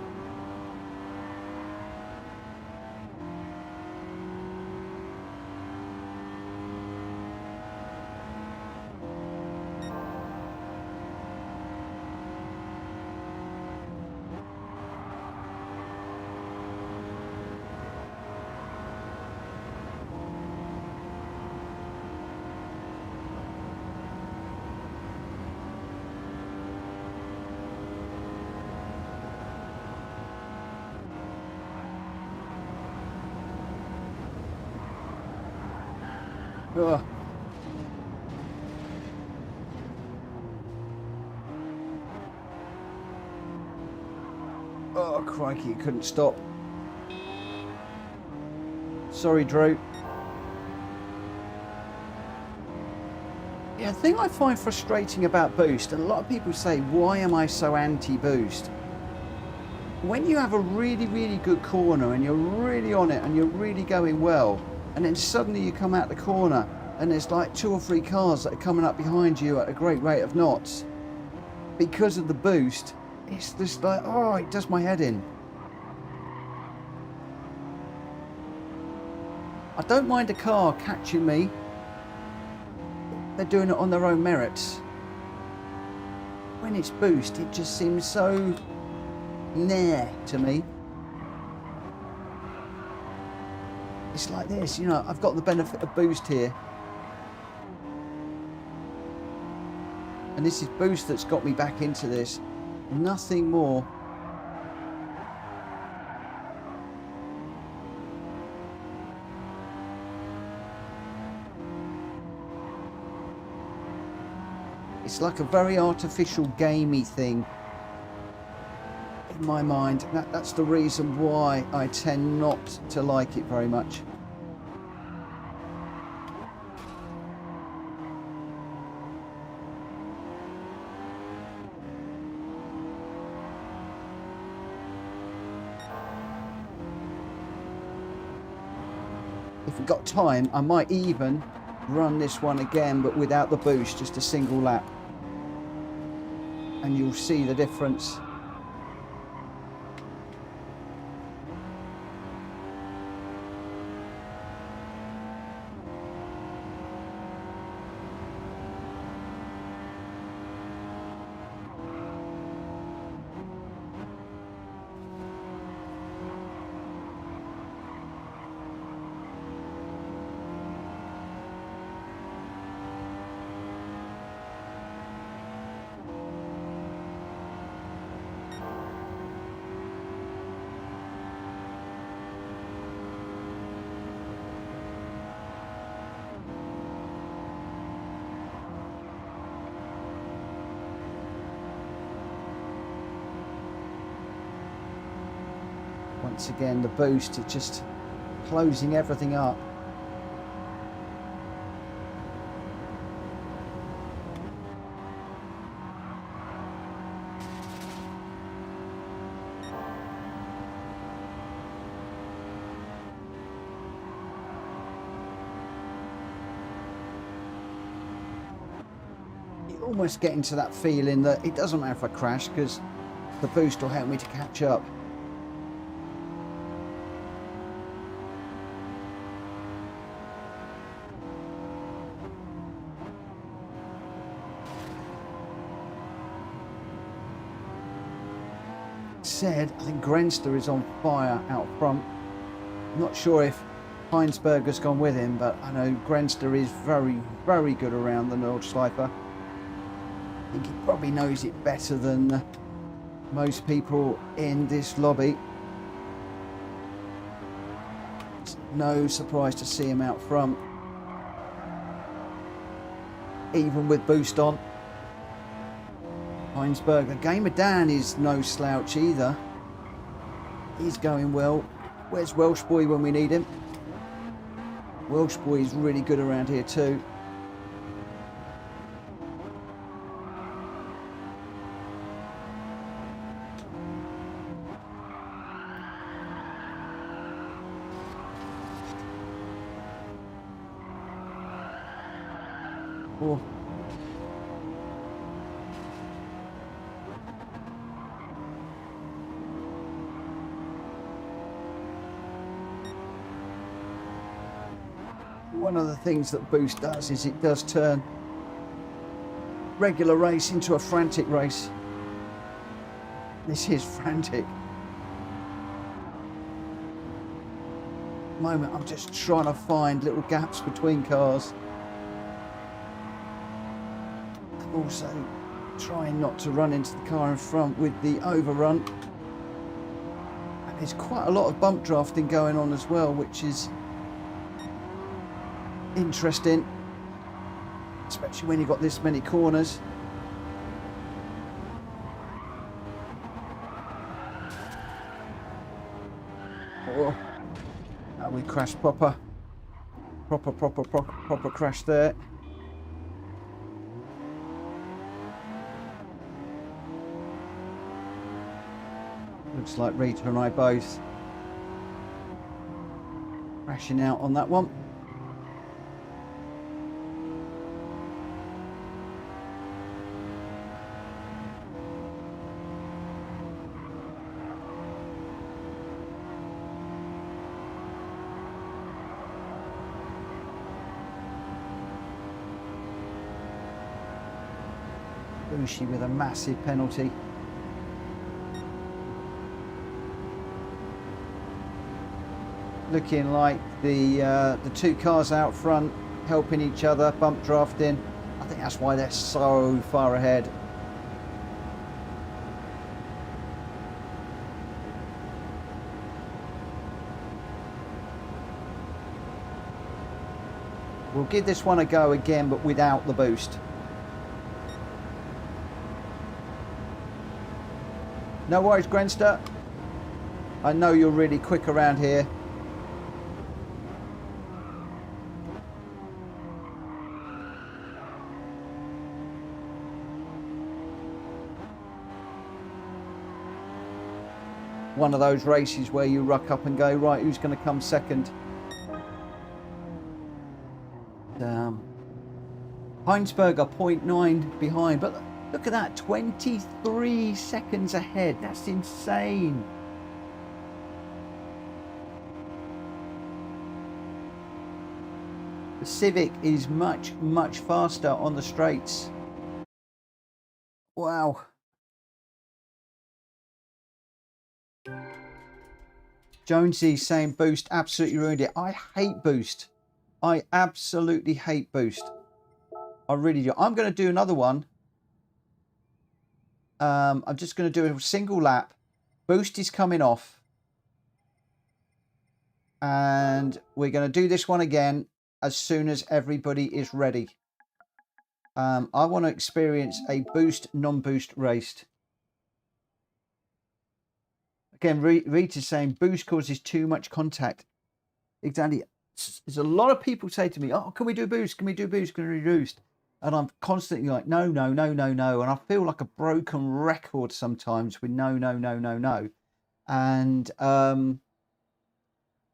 Oh. Oh, crikey, it couldn't stop. Sorry, Drew. Yeah, the thing I find frustrating about boost, and a lot of people say, why am I so anti-boost? when you have a really, really good corner and you're really on it and you're really going well, and then suddenly you come out the corner and there's like 2 or 3 cars that are coming up behind you at a great rate of knots, because of the boost, it's just like, oh, it does my head in. I don't mind a car catching me. They're doing it on their own merits. When it's boost, it just seems so nah to me. It's like this, you know, I've got the benefit of boost here. And this is boost that's got me back into this. Nothing more. It's like a very artificial gamey thing in my mind. That's the reason why I tend not to like it very much. If we've got time, I might even run this one again, but without the boost, just a single lap. And you'll see the difference. Once again, the boost, it's just closing everything up. You're almost getting to that feeling that it doesn't matter if I crash, because the boost will help me to catch up. Said, I think Grenster is on fire out front. I'm not sure if Heinsberger's gone with him, but I know Grenster is very, very good around the Nordschleifer. I think he probably knows it better than most people in this lobby. It's no surprise to see him out front, even with boost on. Heinsberger. Gamer Dan is no slouch either. He's going well. Where's Welsh Boy when we need him? Welsh Boy is really good around here too. Oh. One of the things that boost does is it does turn regular race into a frantic race. This is frantic. At the moment, I'm just trying to find little gaps between cars. I'm also trying not to run into the car in front with the overrun. And there's quite a lot of bump drafting going on as well, which is interesting, especially when you've got this many corners. Oh, we crashed proper crash there. Looks like Rita and I both crashing out on that one. Bushi with a massive penalty. Looking like the two cars out front helping each other, bump drafting. I think that's why they're so far ahead. We'll give this one a go again, but without the boost. No worries, Grenster. I know you're really quick around here. One of those races where you ruck up and go, right, who's going to come second? Heinsberger 0.9 behind, but look at that, 23 seconds ahead. That's insane. The Civic is much, much faster on the straights. Wow. Jonesy saying boost absolutely ruined it. I hate boost. I absolutely hate boost. I really do. I'm going to do another one. I'm just going to do a single lap. Boost is coming off. And we're going to do this one again as soon as everybody is ready. I want to experience a boost, non-boost race. Again, Rita's saying boost causes too much contact. Exactly. There's a lot of people say to me, oh, can we do boost? Can we do boost? Can we do boost? And I'm constantly like, no, no, no, no, no. And I feel like a broken record sometimes with no, no, no, no, no. And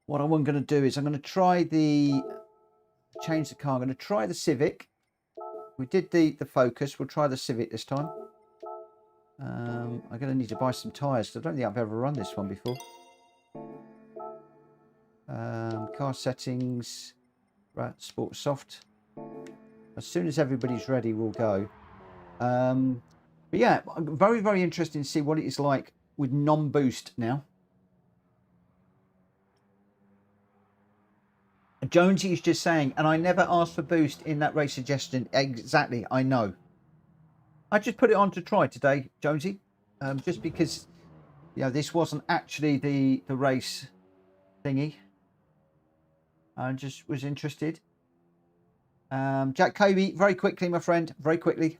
what I'm going to do is I'm going to try change the car. I'm going to try the Civic. We did the Focus. We'll try the Civic this time. I'm going to need to buy some tyres. I don't think I've ever run this one before. Car settings. Right, Sport Soft. As soon as everybody's ready, we'll go. But yeah, very, very interesting to see what it is like with non-boost now. Jonesy is just saying, and I never asked for boost in that race suggestion. Exactly, I know. I just put it on to try today, Jonesy, just because, you know, this wasn't actually the race thingy. I just was interested. Jack Kobe, very quickly, my friend, very quickly.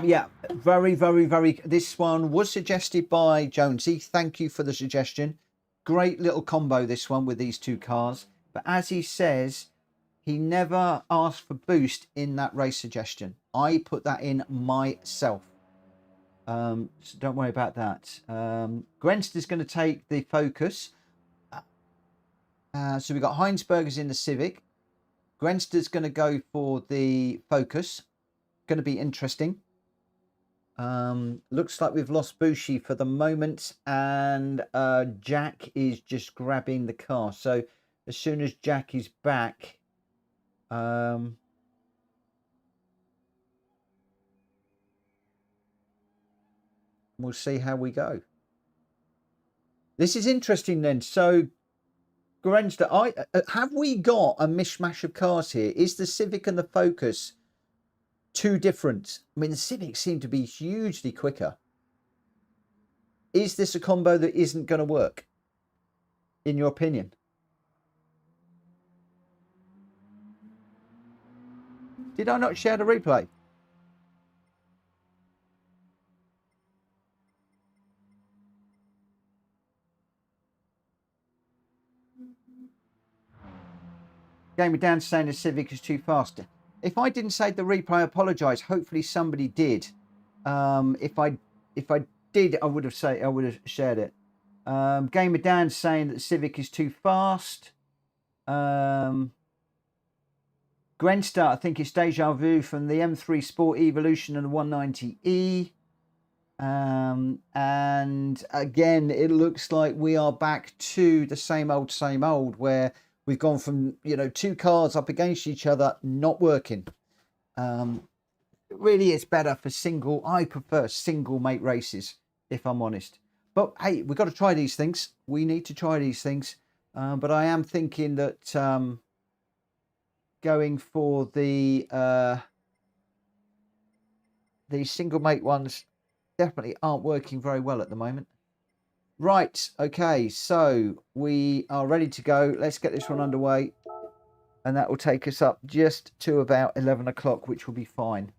Yeah, very, very, very. This one was suggested by Jonesy. Thank you for the suggestion. Great little combo, this one, with these two cars. But as he says, he never asked for boost in that race suggestion. I put that in myself. So don't worry about that. Grenster's going to take the Focus. So we've got Heinsberger's in the Civic. Grenster's going to go for the Focus. Going to be interesting. Looks like we've lost Bushi for the moment, and Jack is just grabbing the car. So as soon as Jack is back, we'll see how we go. This is interesting then. So Grenster, have we got a mishmash of cars here? Is the Civic and the Focus too different? I mean, the Civic seemed to be hugely quicker. Is this a combo that isn't going to work, in your opinion? Did I not share the replay? Game down saying the Civic is too fast. If I didn't say the replay, I apologise. Hopefully somebody did. If I did, I would have shared it. Gamer Dan saying that Civic is too fast. Grenstar, I think it's deja vu from the M3 Sport Evolution and the 190E. And again, it looks like we are back to the same old, where we've gone from, you know, two cars up against each other, not working. Really, it's better for I prefer single mate races, if I'm honest. But hey, we've got to try these things. We need to try these things. But I am thinking that going for the single mate ones definitely aren't working very well at the moment. Right, okay, so we are ready to go. Let's get this one underway. And that will take us up just to about 11 o'clock, which will be fine.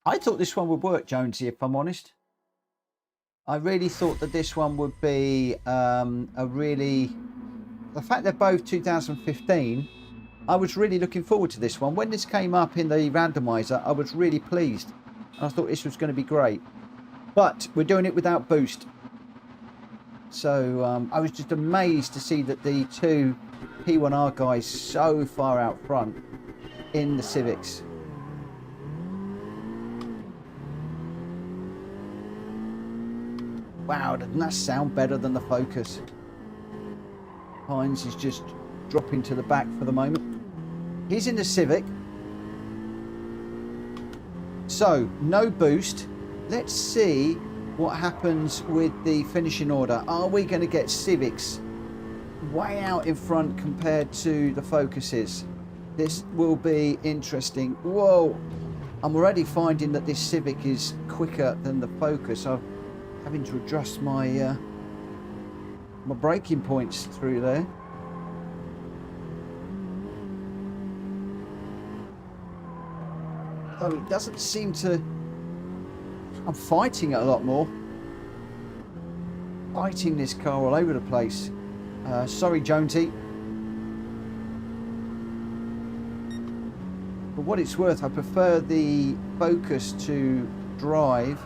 I thought this one would work, Jonesy, if I'm honest. I really thought that this one would be the fact they're both 2015, I was really looking forward to this one. When this came up in the randomizer, I was really pleased. I thought this was going to be great. But we're doing it without boost. So I was just amazed to see that the two P1R guys so far out front in the Civics. Wow, doesn't that sound better than the Focus? Hines is just dropping to the back for the moment. He's in the Civic. So, no boost. Let's see what happens with the finishing order. Are we going to get Civics way out in front compared to the Focuses? This will be interesting. Whoa! I'm already finding that this Civic is quicker than the Focus. I'm having to adjust my my braking points through there. Oh, it doesn't seem to... I'm fighting it a lot more. Fighting this car all over the place. Sorry, Jonesy. For what it's worth, I prefer the Focus to drive.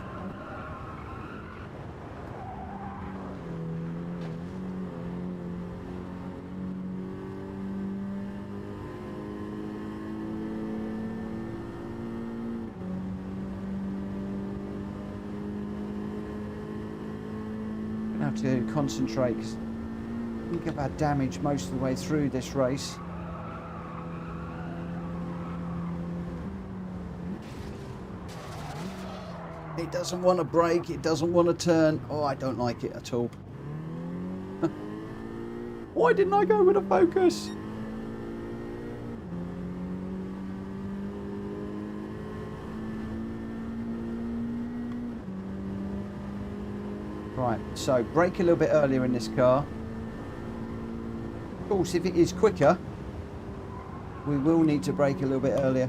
To concentrate because I think I've had damage most of the way through this race. It doesn't want to brake, it doesn't want to turn. Oh, I don't like it at all. Why didn't I go with a Focus? Right, so brake a little bit earlier in this car. Of course, if it is quicker, we will need to brake a little bit earlier.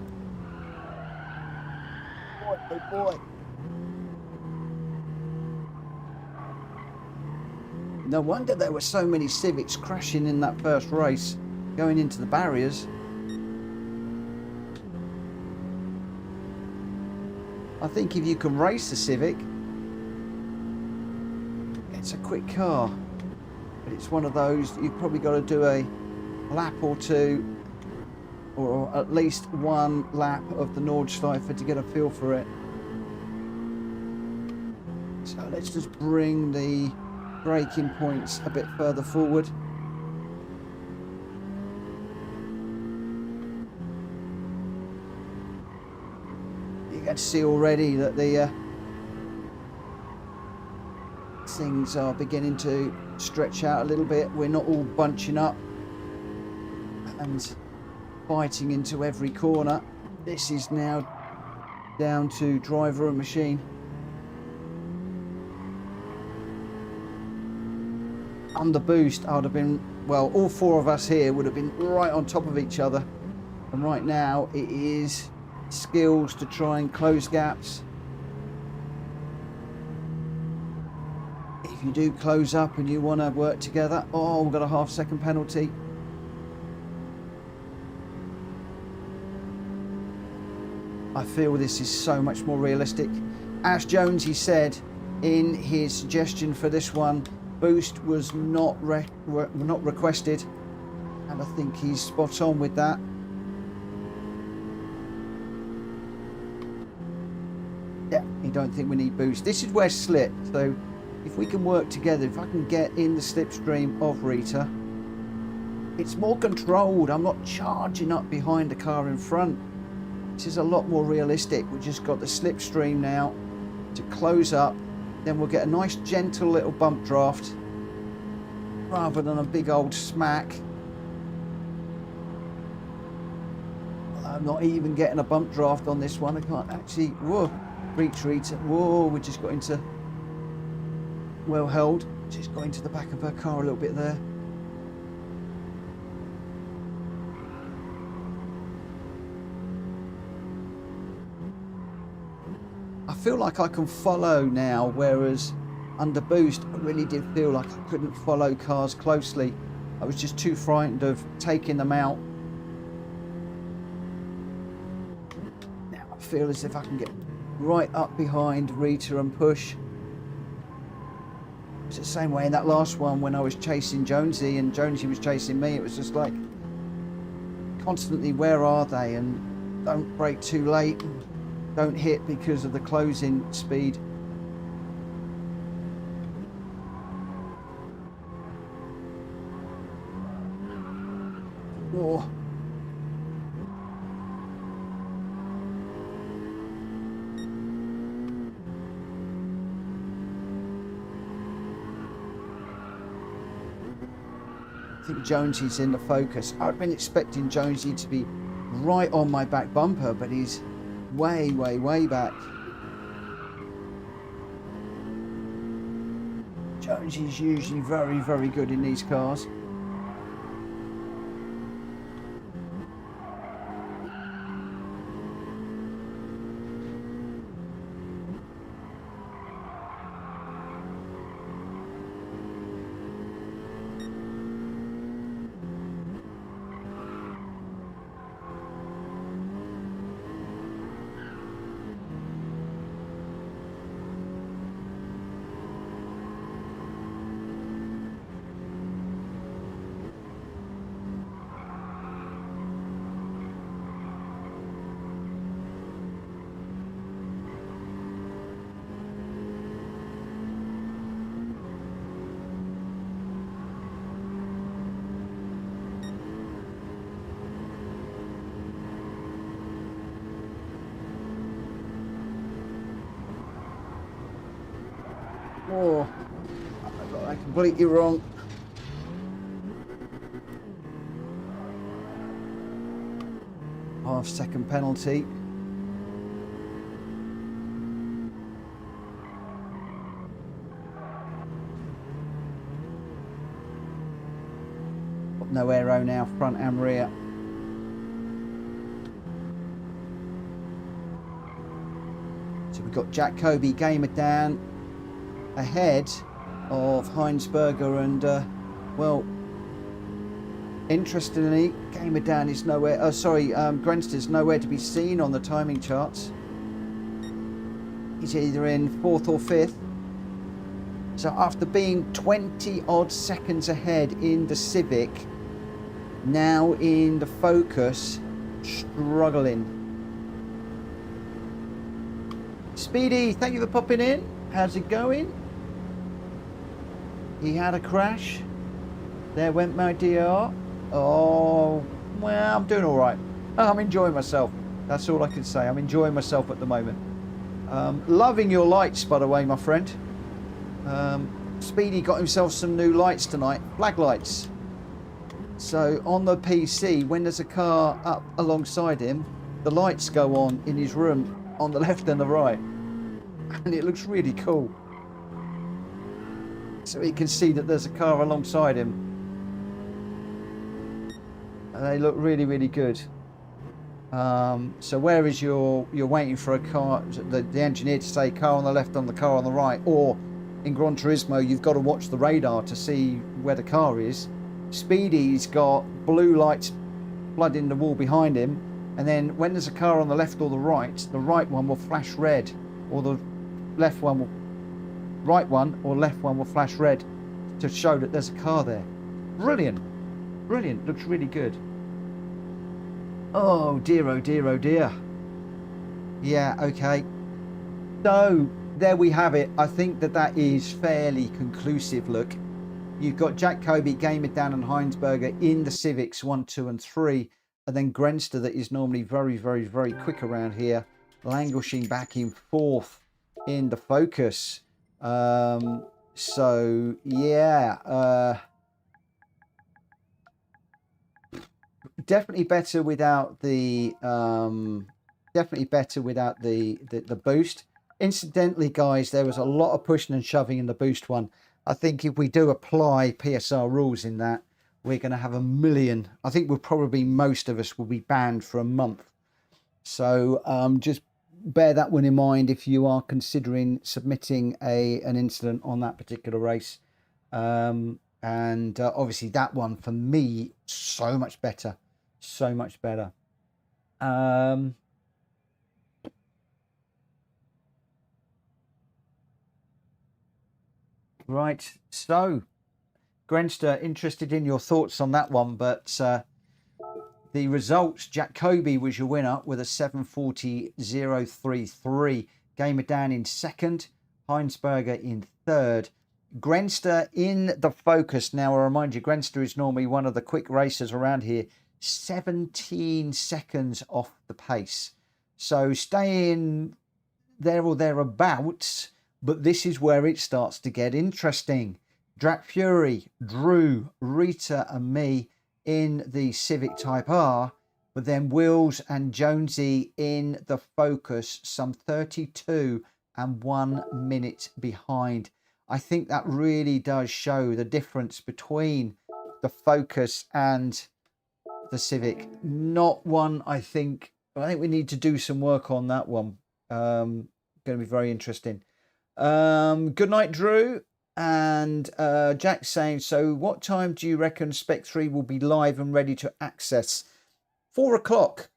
Boy, oh boy. No wonder there were so many Civics crashing in that first race, going into the barriers. I think if you can race the Civic, it's a quick car, but it's one of those you've probably got to do a lap or two, or at least one lap of the Nordschleife to get a feel for it. So let's just bring the braking points a bit further forward. You can see already that the things are beginning to stretch out a little bit. We're not all bunching up and fighting into every corner. This is now down to driver and machine. Under boost, I would have been, well, all four of us here would have been right on top of each other. And right now it is skills to try and close gaps. If you do close up and you want to work together, oh, we've got a half-second penalty. I feel this is so much more realistic. Ash Jones, he said in his suggestion for this one, boost was not requested, and I think he's spot on with that. Yeah, you don't think we need boost. This is where slip, so if we can work together, if I can get in the slipstream of Rita, it's more controlled. I'm not charging up behind the car in front. This is a lot more realistic. We've just got the slipstream now to close up. Then we'll get a nice gentle little bump draft rather than a big old smack. I'm not even getting a bump draft on this one. I can't actually, whoa, retreat. Whoa, we just got into, well held. Just got into the back of her car a little bit there. I feel like I can follow now, whereas under boost I really did feel like I couldn't follow cars closely. I was just too frightened of taking them out. Now I feel as if I can get right up behind Rita and push. It's the same way in that last one when I was chasing Jonesy and Jonesy was chasing me. It was just like constantly, where are they? And don't brake too late. Don't hit because of the closing speed. Oh. I think Jonesy's in the focus. I'd been expecting Jonesy to be right on my back bumper, but he's way back. Jonesy's usually very good in these cars. Oh, I got that completely wrong. Half-second penalty. Got no aero now, front and rear. So we've got Jack Kobe, Gamer Dan, ahead of Heinsberger and well, interestingly, Gamer Dan is nowhere, Grenster's nowhere to be seen on the timing charts. He's either in 4th or 5th. So after being 20 odd seconds ahead in the Civic, now in the Focus, struggling. Speedy, thank you for popping in. How's it going? He had a crash. There went my DR. Oh, well, I'm doing all right. I'm enjoying myself. That's all I can say. I'm enjoying myself at the moment. Loving your lights, by the way, my friend. Speedy got himself some new lights tonight. Flag lights. So on the PC, when there's a car up alongside him, the lights go on in his room on the left and the right. And it looks really cool. So he can see that there's a car alongside him. And they look really good. So where is you're waiting for a car, the engineer to say car on the left, on the car on the right, or in Gran Turismo, you've got to watch the radar to see where the car is. Speedy's got blue lights flooding the wall behind him, and then when there's a car on the left or the right one will flash red, or the left one will, right one or left one will flash red to show that there's a car there. Brilliant, brilliant. Looks really good. Oh dear, oh dear, oh dear. Yeah, okay. So there we have it. I think that is fairly conclusive. Look, you've got Jack Kobe, Gamer Dan and Heinsberger in the Civics 1, 2 and 3, and then Grenster, that is normally very, very, very quick around here, languishing back in fourth in the Focus. So yeah, definitely better without the the boost. Incidentally, guys, there was a lot of pushing and shoving in the boost one. I think if we do apply PSR rules in that, we're going to have a million. I think we'll probably, most of us will be banned for a month. So just bear that one in mind if you are considering submitting an incident on that particular race. And obviously that one for me, so much better. So much better. Right, so Grenster, interested in your thoughts on that one, but the results, Jack Kobe was your winner with a 7:40.033. Gamer Dan in second, Heinsberger in third. Grenster in the Focus. Now, I remind you, Grenster is normally one of the quick racers around here, 17 seconds off the pace. So staying there or thereabouts, but this is where it starts to get interesting. Drac Fury, Drew, Rita and me in the Civic Type R, but then Wills and Jonesy in the Focus, some 32 and 1 minute behind. I think that really does show the difference between the Focus and the Civic. Not one, I think we need to do some work on that one. Going to be very interesting. Good night, Drew. And Jack saying, so what time do you reckon Spec 3 will be live and ready to access? 4 o'clock.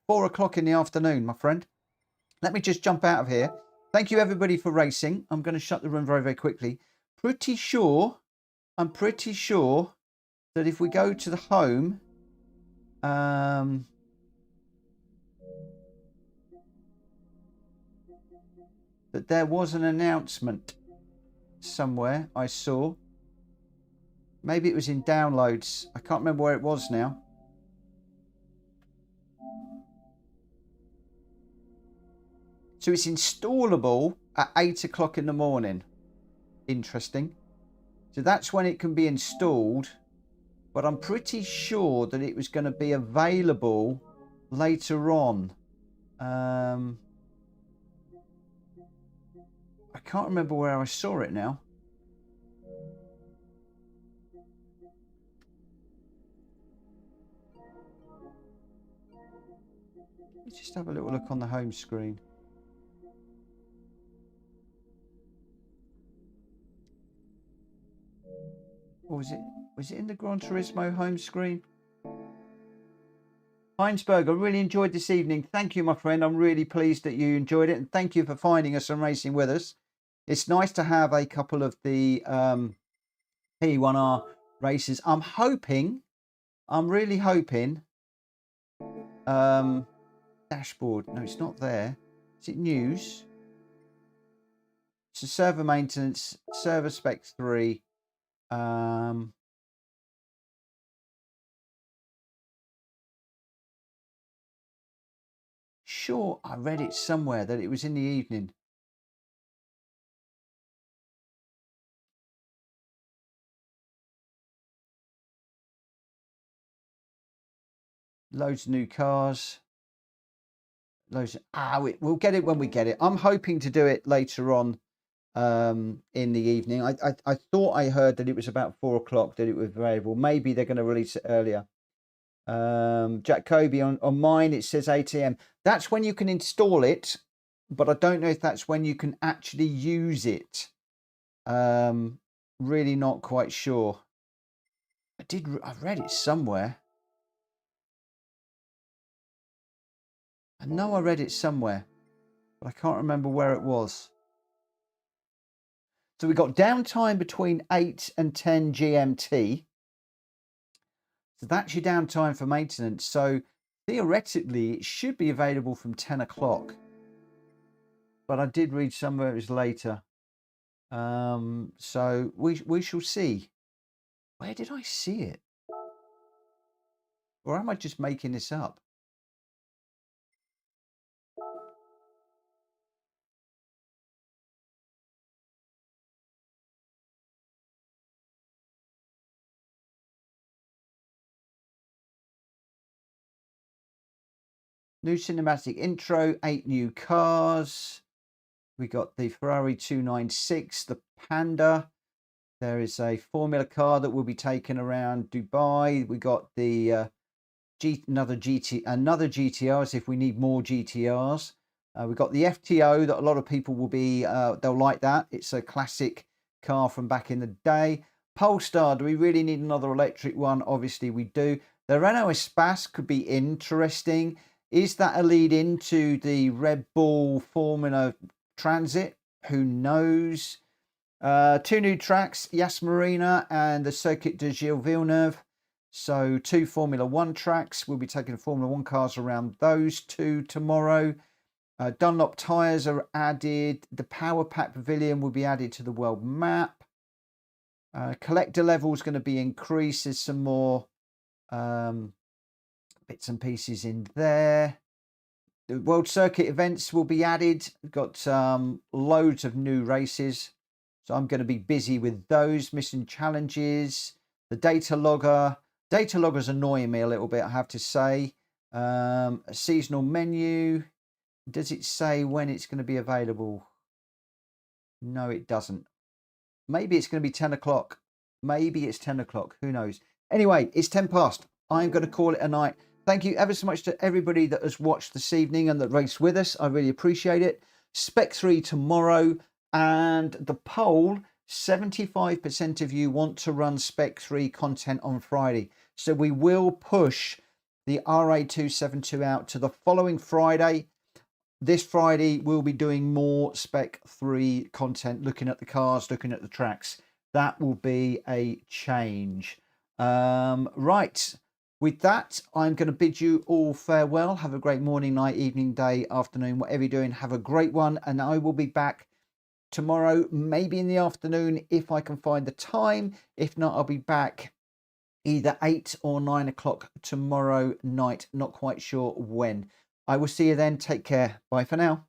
4 o'clock in the afternoon, my friend. Let me just jump out of here. Thank you, everybody, for racing. I'm going to shut the room very, very quickly. I'm pretty sure that if we go to the home, that there was an announcement somewhere I saw. Maybe it was in downloads. I can't remember where it was now. So it's installable at 8 o'clock in the morning. Interesting. So that's when it can be installed. But I'm pretty sure that it was going to be available later on. I can't remember where I saw it now. Let's just have a little look on the home screen. Or was it in the Gran Turismo home screen? Heinsberg, I really enjoyed this evening. Thank you, my friend. I'm really pleased that you enjoyed it. And thank you for finding us and racing with us. It's nice to have a couple of the P1R races. I'm really hoping, dashboard. No, it's not there. Is it news? It's a server maintenance, server Spec 3. Sure, I read it somewhere that it was in the evening. Loads of new cars. We'll get it when we get it. I'm hoping to do it later on in the evening. I thought I heard that it was about 4 o'clock that it was available. Maybe they're going to release it earlier. Jack Kobe, on mine it says 8 AM. That's when you can install it, but I don't know if that's when you can actually use it. Really not quite sure. I've read it somewhere. I know I read it somewhere, but I can't remember where it was. So we got downtime between 8 and 10 GMT. So that's your downtime for maintenance. So theoretically, it should be available from 10 o'clock. But I did read somewhere it was later. So we shall see. Where did I see it? Or am I just making this up? New cinematic intro, 8 new cars. We got the Ferrari 296, the Panda. There is a Formula car that will be taken around Dubai. We got the another GTRs if we need more GTRs. We got the FTO that a lot of people will be, they'll like that. It's a classic car from back in the day. Polestar, do we really need another electric one? Obviously we do. The Renault Espace could be interesting. Is that a lead into the Red Bull Formula Transit? Who knows? 2 new tracks, Yas Marina and the Circuit de Gilles Villeneuve. So 2 Formula 1 tracks. We'll be taking Formula 1 cars around those 2 tomorrow. Dunlop tyres are added. The Power Pack Pavilion will be added to the world map. Collector level is going to be increased. There's some more bits and pieces in there. The World Circuit events will be added. We've got loads of new races. So I'm going to be busy with those. Mission challenges. The data logger. Data logger's annoying me a little bit, I have to say. A seasonal menu. Does it say when it's going to be available? No, it doesn't. Maybe it's going to be 10 o'clock. Maybe it's 10 o'clock. Who knows? Anyway, it's 10 past. I'm going to call it a night. Thank you ever so much to everybody that has watched this evening and that raced with us. I really appreciate it. Spec 3 tomorrow. And the poll, 75% of you want to run Spec 3 content on Friday. So we will push the RA272 out to the following Friday. This Friday, we'll be doing more Spec 3 content, looking at the cars, looking at the tracks. That will be a change. Right. With that, I'm going to bid you all farewell. Have a great morning, night, evening, day, afternoon, whatever you're doing. Have a great one. And I will be back tomorrow, maybe in the afternoon, if I can find the time. If not, I'll be back either 8 or 9 o'clock tomorrow night. Not quite sure when. I will see you then. Take care. Bye for now.